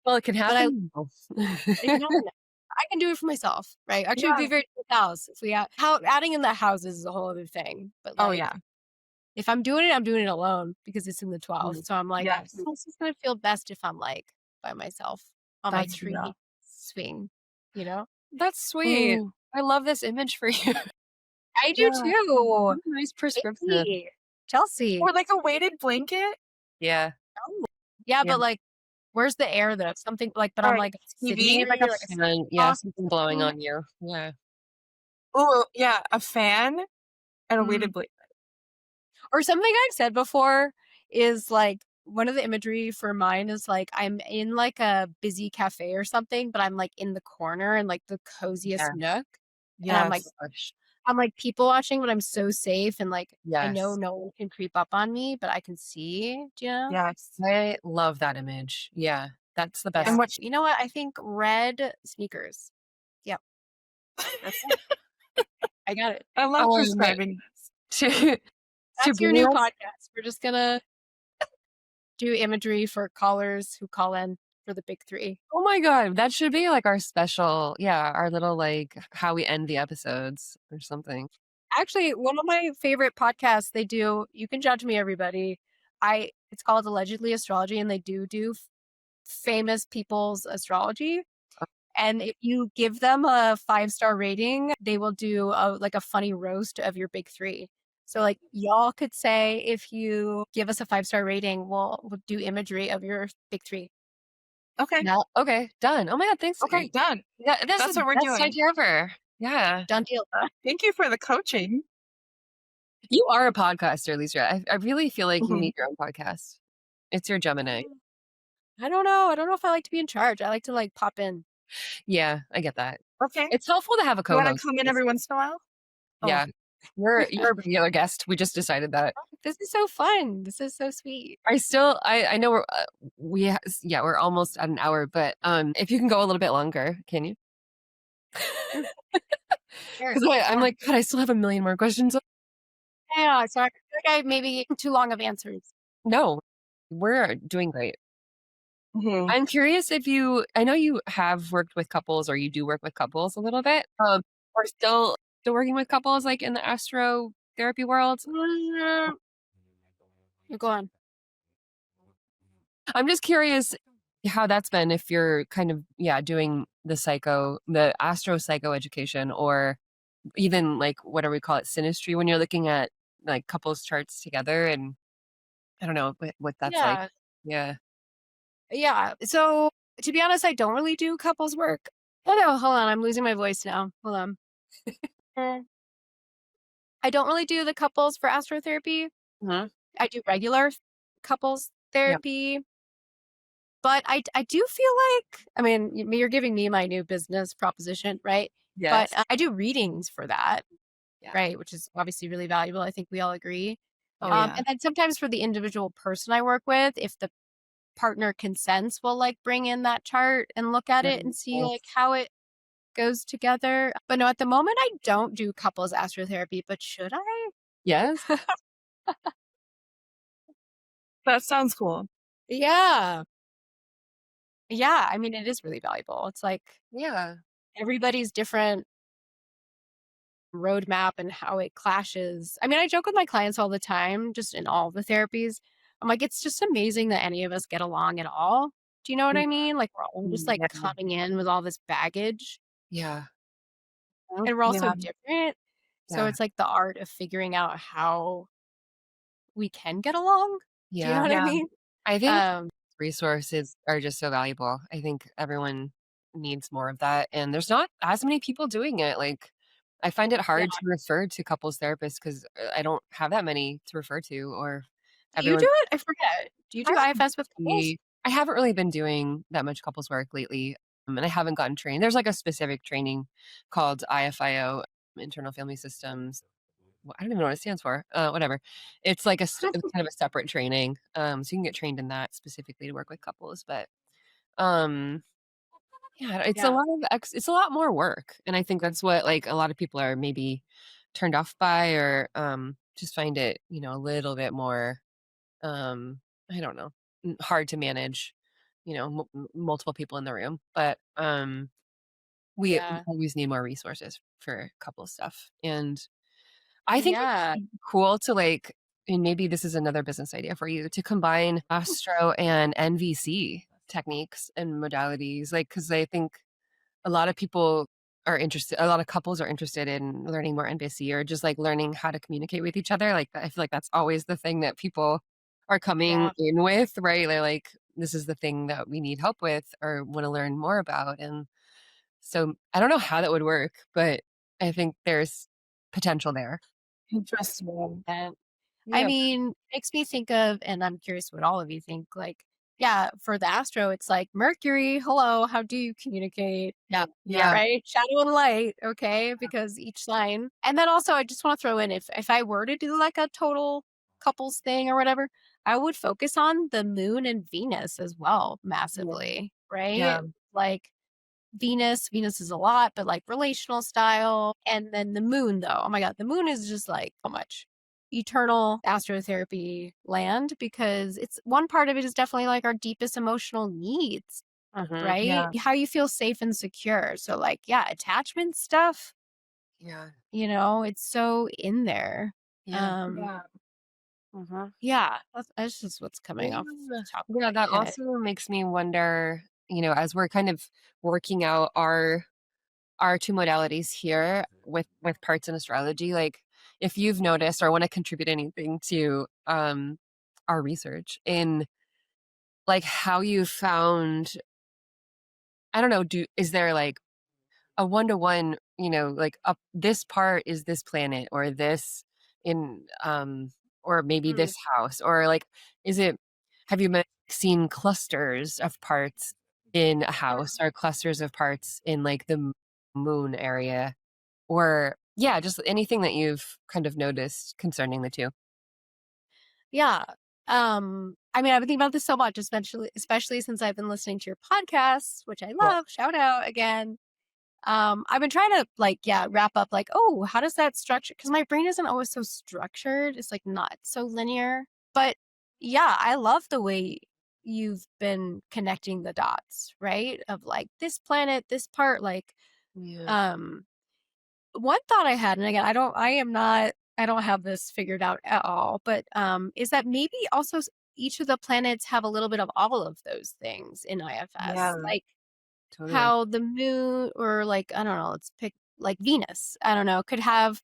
Speaker 1: Well, it can
Speaker 5: But
Speaker 1: happen.
Speaker 5: I can do it for myself, right? Actually, it'd be very house if we adding in the houses is a whole other thing. But like, if I'm doing it alone because it's in the 12th. So I'm like, this is gonna feel best if I'm like by myself on my tree swing,
Speaker 1: That's sweet.
Speaker 3: Ooh.
Speaker 1: I love this image for you.
Speaker 5: I do too.
Speaker 1: Nice prescription.
Speaker 5: Chelsea.
Speaker 3: Or like a weighted blanket.
Speaker 1: Yeah.
Speaker 5: Yeah, but like, where's the air though? Something like, but I'm like
Speaker 3: TV,
Speaker 5: like
Speaker 1: a fan, something blowing on you. Yeah.
Speaker 3: Oh yeah, a fan and a weighted blanket.
Speaker 5: Or something I've said before is like, one of the imagery for mine is like I'm in like a busy cafe or something, but I'm like in the corner and like the coziest nook. And I'm like people watching, but I'm so safe and like I know no one can creep up on me, but I can see. Do you know?
Speaker 3: Yes.
Speaker 1: I love that image. Yeah. That's the best.
Speaker 5: And you know what? I think red sneakers. Yep. I got it.
Speaker 3: I love prescribing.
Speaker 5: That's your new podcast. We're just gonna do imagery for callers who call in for the big 3.
Speaker 1: Oh my God. That should be like our special, our little like how we end the episodes or something.
Speaker 5: Actually, one of my favorite podcasts they do, you can judge me, everybody. It's called Allegedly Astrology, and they do famous people's astrology. And if you give them a 5-star rating, they will do a funny roast of your big three. So like y'all could say, if you give us a 5-star rating, we'll do imagery of your big three.
Speaker 3: Okay.
Speaker 4: Yeah. Okay. Done. Oh my God. Thanks.
Speaker 3: Okay, done.
Speaker 4: Yeah. That's
Speaker 3: That's
Speaker 4: the
Speaker 3: what we're
Speaker 4: best
Speaker 3: doing.
Speaker 4: idea ever. Yeah.
Speaker 5: Done deal.
Speaker 3: Thank you for the coaching.
Speaker 4: You are a podcaster, Lisa. I really feel like you
Speaker 3: Mhm.
Speaker 4: need your own podcast. It's your Gemini.
Speaker 5: I don't know. I don't know if I like to be in charge. I like to like pop in.
Speaker 4: Yeah, I get that.
Speaker 3: Okay.
Speaker 4: It's helpful to have a
Speaker 3: You want to
Speaker 4: co-host.
Speaker 3: come in every once in a while?
Speaker 4: Yeah. You're a regular guest. We just decided that.
Speaker 5: This is so fun. This is so sweet.
Speaker 4: I know we're almost at an hour, but if you can go a little bit longer, can you?
Speaker 5: Sure.
Speaker 4: Because I'm like, God, I still have a million more questions.
Speaker 5: Yeah, so I feel like I maybe too long of answers.
Speaker 4: No, we're doing great.
Speaker 3: Mhm.
Speaker 4: I'm curious if I know you have worked with couples or you do work with couples a little bit. Or still working with couples like in the astro-therapy world.
Speaker 5: You go on.
Speaker 4: I'm just curious how that's been if you're kind of doing the astro psycho education, or even like whatever we call it, synastry, when you're looking at like couples charts together, and I don't know what that's like.
Speaker 5: Yeah.
Speaker 4: Yeah.
Speaker 5: Yeah. So to be honest, I don't really do couples work. Oh no, hold on. I'm losing my voice now. Hold on. I don't really do the couples for Astro-Therapy.
Speaker 4: Mhm.
Speaker 5: I do regular couples
Speaker 4: Yeah.
Speaker 5: therapy. But I do feel like, I mean, you're giving me my new business proposition, right? But
Speaker 4: Yes.
Speaker 5: I do readings for that,
Speaker 4: Yeah.
Speaker 5: right? Which is obviously really valuable. I think we all agree.
Speaker 3: Oh, yeah.
Speaker 5: And then sometimes for the individual person I work with, if the partner consents, we'll like bring in that chart and look at it and see like how it goes together. But no, at the moment I don't do couples Astro-Therapy, but should I?
Speaker 4: Yes.
Speaker 3: That sounds cool.
Speaker 5: Yeah. Yeah. I mean, it is really valuable. It's like
Speaker 4: Yeah.
Speaker 5: everybody's different roadmap and how it clashes. I mean, I joke with my clients all the time, just in all the therapies. I'm like, it's just amazing that any of us get along at all. Do you know what I mean? Like, we're all just like
Speaker 4: Yeah.
Speaker 5: coming in with all this baggage,
Speaker 4: Yeah.
Speaker 5: and we're all so
Speaker 3: Yeah.
Speaker 5: different. So
Speaker 4: Yeah.
Speaker 5: it's like the art of figuring out how we can get along. Do you know
Speaker 4: Yeah.
Speaker 5: what I
Speaker 3: Yeah.
Speaker 5: mean?
Speaker 4: I think
Speaker 5: Um,
Speaker 4: resources are just so valuable. I think everyone needs more of that. And there's not as many people doing it. Like, I find it
Speaker 5: yeah.
Speaker 4: hard to refer to couples therapists because I don't have that many to refer to, or
Speaker 5: Do you do
Speaker 4: everyone.
Speaker 5: it? I forget. Do you
Speaker 4: I
Speaker 5: do IFS with couples?
Speaker 4: I haven't really been doing that much couples work lately. And I haven't gotten trained. There's like a specific training called IFIO, Internal Family Systems. I don't even know what it stands for. Whatever. It's like it's kind of a separate training. So you can get trained in that specifically to work with couples. But um, yeah, it's a
Speaker 5: Yeah.
Speaker 4: lot of it's a lot more work, and I think that's what like a lot of people are maybe turned off by, or just find it a little bit more um, I don't know, hard to manage. Multiple people in the room, but we
Speaker 5: Yeah.
Speaker 4: always need more resources for couple stuff, and I think it's
Speaker 5: Yeah.
Speaker 4: cool to like, and maybe this is another business idea for you, to combine Astro and NVC techniques and modalities. Like, because I think a lot of people a lot of couples are interested in learning more NVC, or just like learning how to communicate with each other. Like, I feel like that's always the thing that people are coming
Speaker 5: Yeah.
Speaker 4: in with, right? They're like, this is the thing that we need help with or want to learn more about. And so I don't know how that would work, but I think there's potential there.
Speaker 3: Interesting.
Speaker 5: And I
Speaker 4: Yeah.
Speaker 5: mean, makes me think of, and I'm curious what all of you think, like, yeah, for the Astro, it's like Mercury, hello, how do you communicate?
Speaker 4: Yeah.
Speaker 3: Yeah.
Speaker 5: Right? Shadow and light, okay, because each sign. And then also I just want to throw in, if I were to do like a total couples thing or whatever, I would focus on the moon and Venus as well, massively,
Speaker 4: Yeah.
Speaker 5: right? Like Venus is a lot, but like relational style. And then the moon, though. Oh my God, the moon is just like so much eternal Astro-Therapy land, because it's one part of it is definitely like our deepest emotional needs, right?
Speaker 3: Yeah.
Speaker 5: How you feel safe and secure. So, like, yeah, attachment stuff,
Speaker 4: Yeah.
Speaker 5: it's so in there.
Speaker 4: Yeah.
Speaker 3: Yeah.
Speaker 5: Yeah, that's just what's coming off
Speaker 4: Yeah.
Speaker 5: the top of
Speaker 4: Yeah,
Speaker 5: my
Speaker 4: that
Speaker 5: head.
Speaker 4: also makes me wonder as we're kind of working out our two modalities here with parts in astrology, like if you've noticed or want to contribute anything to our research in like how you found, I don't know, is there like a one-to-one, like this part is this planet or this in or maybe this house, or like is it, have you seen clusters of parts in a house or clusters of parts in like the moon area, or yeah, just anything that you've kind of noticed concerning the two?
Speaker 5: Yeah. I mean, I've been thinking about this so much, especially since I've been listening to your podcasts, which I
Speaker 4: Cool.
Speaker 5: love. Shout out again. I've been trying to wrap up oh, how does that structure? Because my brain isn't always so structured. It's not so linear. But yeah, I love the way you've been connecting the dots, right? Of this planet, this part,
Speaker 4: Yeah.
Speaker 5: one thought I had, and again, I don't have this figured out at all, but is that maybe also each of the planets have a little bit of all of those things in IFS,
Speaker 3: Yeah.
Speaker 5: like
Speaker 4: Totally.
Speaker 5: how the moon, or I don't know, let's pick Venus, I don't know, could have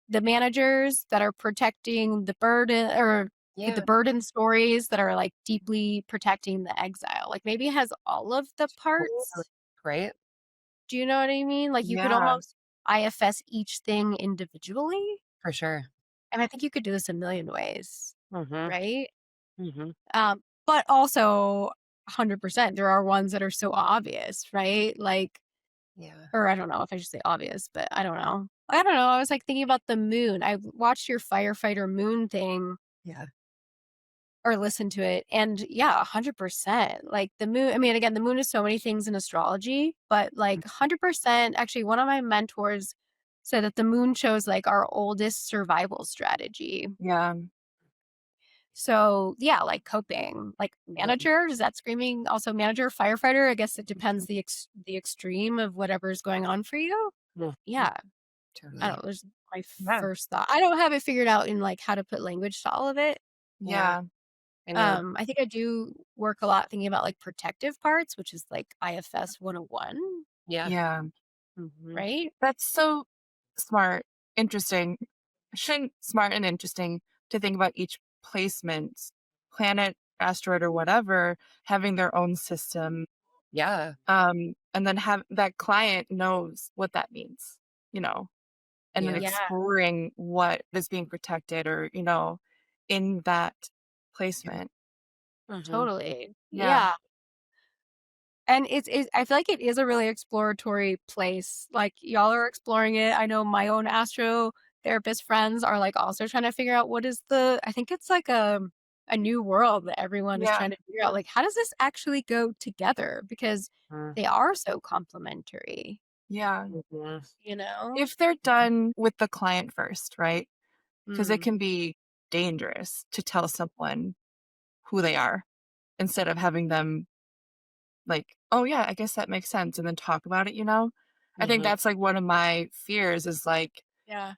Speaker 5: the managers that are protecting the burden, or the
Speaker 4: Yeah.
Speaker 5: burden stories that are deeply protecting the exile. Maybe it has all of the parts.
Speaker 4: Right.
Speaker 5: Do you know what I mean? You could
Speaker 3: Yeah.
Speaker 5: almost IFS each thing individually.
Speaker 4: For sure.
Speaker 5: And I think you could do this a million ways,
Speaker 4: Mm-hmm.
Speaker 5: right?
Speaker 4: Mm-hmm.
Speaker 5: But also 100%, there are ones that are so obvious, right?
Speaker 4: Yeah.
Speaker 5: Or I don't know if I should say obvious, but I don't know. I don't know. I was thinking about the moon. I watched your firefighter moon thing,
Speaker 4: Yeah.
Speaker 5: or listened to it. And yeah, 100%. The moon, I mean, again, the moon is so many things in astrology, but 100%, actually, one of my mentors said that the moon shows our oldest survival strategy.
Speaker 3: Yeah.
Speaker 5: So yeah, coping, manager, is that screaming also manager, firefighter? I guess it depends the extreme of whatever's going on for you.
Speaker 4: Yeah.
Speaker 5: Yeah. I don't
Speaker 4: Totally.
Speaker 5: know. There's my
Speaker 3: Yeah.
Speaker 5: first thought. I don't have it figured out in how to put language to all of it.
Speaker 3: Yeah.
Speaker 4: I know.
Speaker 5: I think I do work a lot thinking about protective parts, which is IFS 101,
Speaker 4: Yeah.
Speaker 3: Yeah.
Speaker 4: Mm-hmm.
Speaker 5: right?
Speaker 3: That's so smart, interesting. Smart and interesting to think about each placement, planet, asteroid, or whatever, having their own system.
Speaker 4: Yeah.
Speaker 3: And then have that client knows what that means, and then
Speaker 4: Yeah.
Speaker 5: Yeah,
Speaker 3: exploring what is being protected, or, in that placement.
Speaker 4: Mm-hmm.
Speaker 5: totally.
Speaker 3: Yeah.
Speaker 5: Yeah. And I feel like it is a really exploratory place. Y'all are exploring it. I know my own astro therapist friends are also trying to figure out what is I think it's a new world that everyone is
Speaker 3: Yeah.
Speaker 5: trying to figure out. How does this actually go together? Because they are so complementary,
Speaker 3: Yeah.
Speaker 4: Mm-hmm.
Speaker 3: If they're done with the client first, right? Because it
Speaker 5: Mm.
Speaker 3: can be dangerous to tell someone who they are instead of having them oh yeah, I guess that makes sense, and then talk about it. I think
Speaker 4: Mm-hmm.
Speaker 3: that's one of my fears is
Speaker 5: Yeah.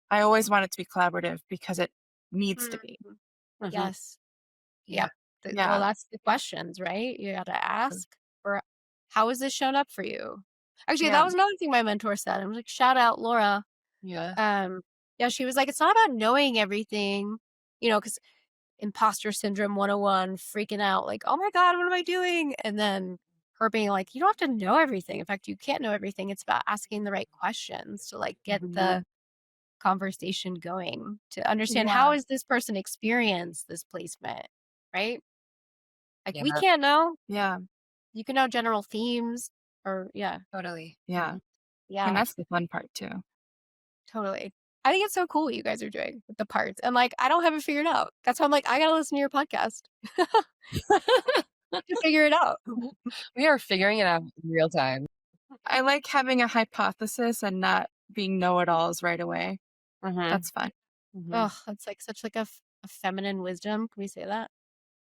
Speaker 3: I always want it to be collaborative because it needs to
Speaker 5: Mm.
Speaker 3: be.
Speaker 4: Mm-hmm.
Speaker 5: Yes.
Speaker 4: Yeah.
Speaker 5: Yep. Well,
Speaker 3: Yeah.
Speaker 5: that's the questions, right? You got to ask, or how has this shown up for you? Actually,
Speaker 3: Yeah.
Speaker 5: that was another thing my mentor said. I was shout out Laura.
Speaker 4: Yeah.
Speaker 5: Yeah, she was it's not about knowing everything, because imposter syndrome 101, freaking out, oh my God, what am I doing? And then her being you don't have to know everything. In fact, you can't know everything. It's about asking the right questions to get the conversation going, to understand how
Speaker 3: Yeah.
Speaker 5: is this person experience this placement, right?
Speaker 4: Yeah.
Speaker 5: We can't know.
Speaker 3: Yeah.
Speaker 5: You can know general themes, or yeah.
Speaker 4: Totally.
Speaker 3: Yeah.
Speaker 5: Yeah.
Speaker 3: And that's the fun part too.
Speaker 5: Totally. I think it's so cool what you guys are doing with the parts. And I don't have it figured out. That's why I'm I gotta listen to your podcast to figure it out.
Speaker 4: We are figuring it out in real time.
Speaker 3: I like having a hypothesis and not being know-it-alls right away.
Speaker 4: Mm-hmm.
Speaker 3: That's fun.
Speaker 4: Mm-hmm.
Speaker 5: Oh, that's such a feminine wisdom. Can we say that?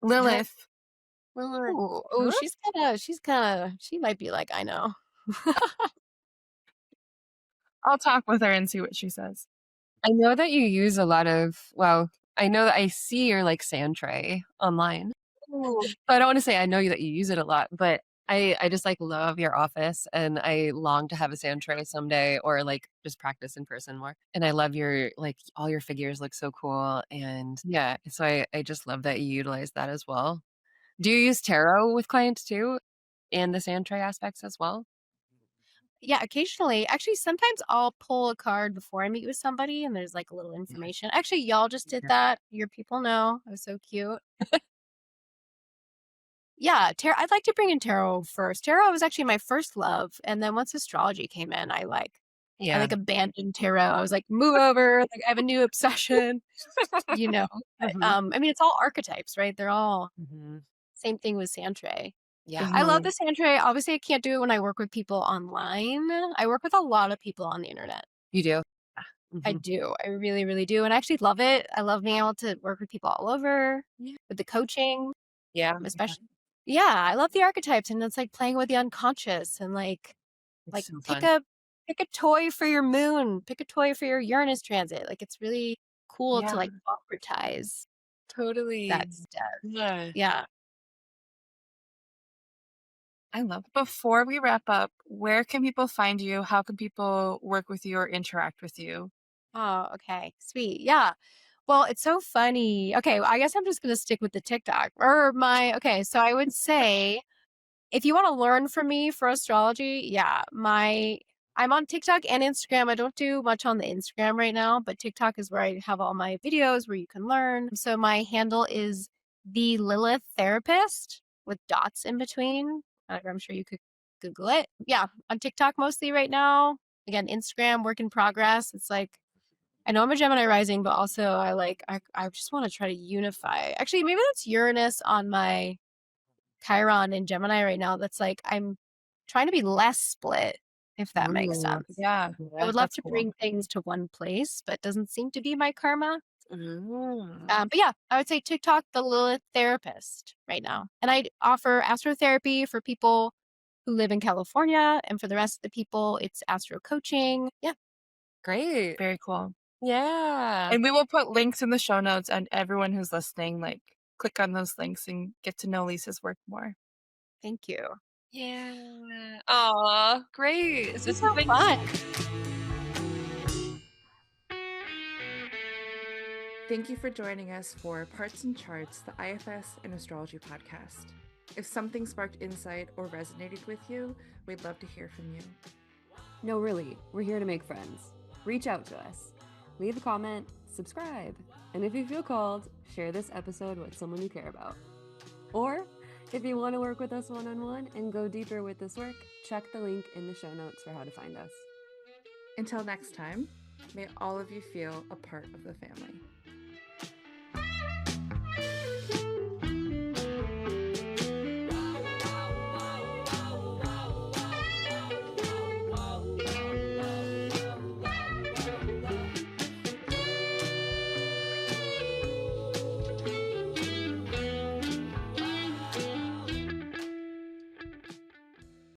Speaker 3: Lilith.
Speaker 5: Oh, she might be I know.
Speaker 3: I'll talk with her and see what she says.
Speaker 4: I know that you use a lot of, well, I know that I see your sand tray online.
Speaker 3: Ooh.
Speaker 4: So I don't want to say I know that you use it a lot, but I just like love your office and I long to have a sand tray someday or like just practice in person more. And I love your like all your figures look so cool. And yeah, so I just love that you utilize that as well. Do you use tarot with clients too and the sand tray aspects as well?
Speaker 5: Yeah, occasionally. Actually, sometimes I'll pull a card before I meet with somebody and there's like a little information. Actually, y'all just did
Speaker 4: Yeah.
Speaker 5: that. Your people know. It was so cute. Yeah, tarot. I'd like to bring in tarot first. Tarot was actually my first love, and then once astrology came in, I
Speaker 4: Yeah.
Speaker 5: abandoned tarot. I was like, move over. Like I have a new obsession. You know,
Speaker 4: Mhm.
Speaker 5: I mean, it's all archetypes, right? They're all
Speaker 4: Mhm.
Speaker 5: same thing with Santray.
Speaker 4: Yeah.
Speaker 5: I love
Speaker 3: Mhm.
Speaker 5: the Santray. Obviously, I can't do it when I work with people online. I work with a lot of people on the internet.
Speaker 4: You do?
Speaker 5: I
Speaker 4: Mhm.
Speaker 5: do. I really, really do. And I actually love it. I love being able to work with people all over
Speaker 4: Yeah.
Speaker 5: with the coaching,
Speaker 4: Yeah.
Speaker 5: especially. Yeah, I love the archetypes and it's like playing with the unconscious and
Speaker 4: It's
Speaker 5: like
Speaker 4: so
Speaker 5: pick
Speaker 4: fun.
Speaker 5: a toy for your moon, pick a toy for your Uranus transit. Like it's really cool to
Speaker 4: Yeah.
Speaker 5: like democratize
Speaker 4: Totally.
Speaker 5: that stuff.
Speaker 4: Yeah.
Speaker 5: Yeah.
Speaker 3: I love it. Before we wrap up, where can people find you? How can people work with you or interact with you?
Speaker 5: Oh, okay. Sweet. Yeah. Well, it's so funny. Okay, well, I guess I'm just gonna stick with the TikTok or my okay, so I would say if you want to learn from me for astrology, yeah, my I'm on TikTok and Instagram. I don't do much on the Instagram right now, but TikTok is where I have all my videos where you can learn. So my handle is the Lilith Therapist with dots in between. I'm sure you could Google it. Yeah, on TikTok mostly right now. Again, Instagram work in progress. It's like I know I'm a Gemini rising, but also I just want to try to unify. Actually, maybe that's Uranus on my Chiron in Gemini right now. That's like I'm trying to be less split, if that makes
Speaker 4: Ooh,
Speaker 5: sense.
Speaker 3: Yeah.
Speaker 5: I
Speaker 4: yeah,
Speaker 5: would love
Speaker 4: that's
Speaker 5: to
Speaker 4: cool.
Speaker 5: bring things to one place, but doesn't seem to be my karma.
Speaker 4: Ooh.
Speaker 5: But yeah, I would say TikTok, the Lilith therapist right now. And I offer Astro-Therapy for people who live in California. And for the rest of the people, it's Astro coaching. Yeah.
Speaker 4: Great.
Speaker 3: Very cool.
Speaker 4: Yeah.
Speaker 3: And we will put links in the show notes, and everyone who's listening, like, click on those links and get to know Lisa's work more.
Speaker 5: Thank you.
Speaker 4: Yeah. Aw, great.
Speaker 5: This
Speaker 4: This
Speaker 5: is
Speaker 4: has
Speaker 5: so
Speaker 4: been
Speaker 5: fun.
Speaker 3: Thank you for joining us for Parts and Charts, the IFS and Astrology podcast. If something sparked insight or resonated with you, we'd love to hear from you.
Speaker 2: No, really, we're here to make friends. Reach out to us. Leave a comment, subscribe, and if you feel called, share this episode with someone you care about. Or, if you want to work with us one-on-one and go deeper with this work, check the link in the show notes for how to find us.
Speaker 3: Until next time, may all of you feel a part of the family.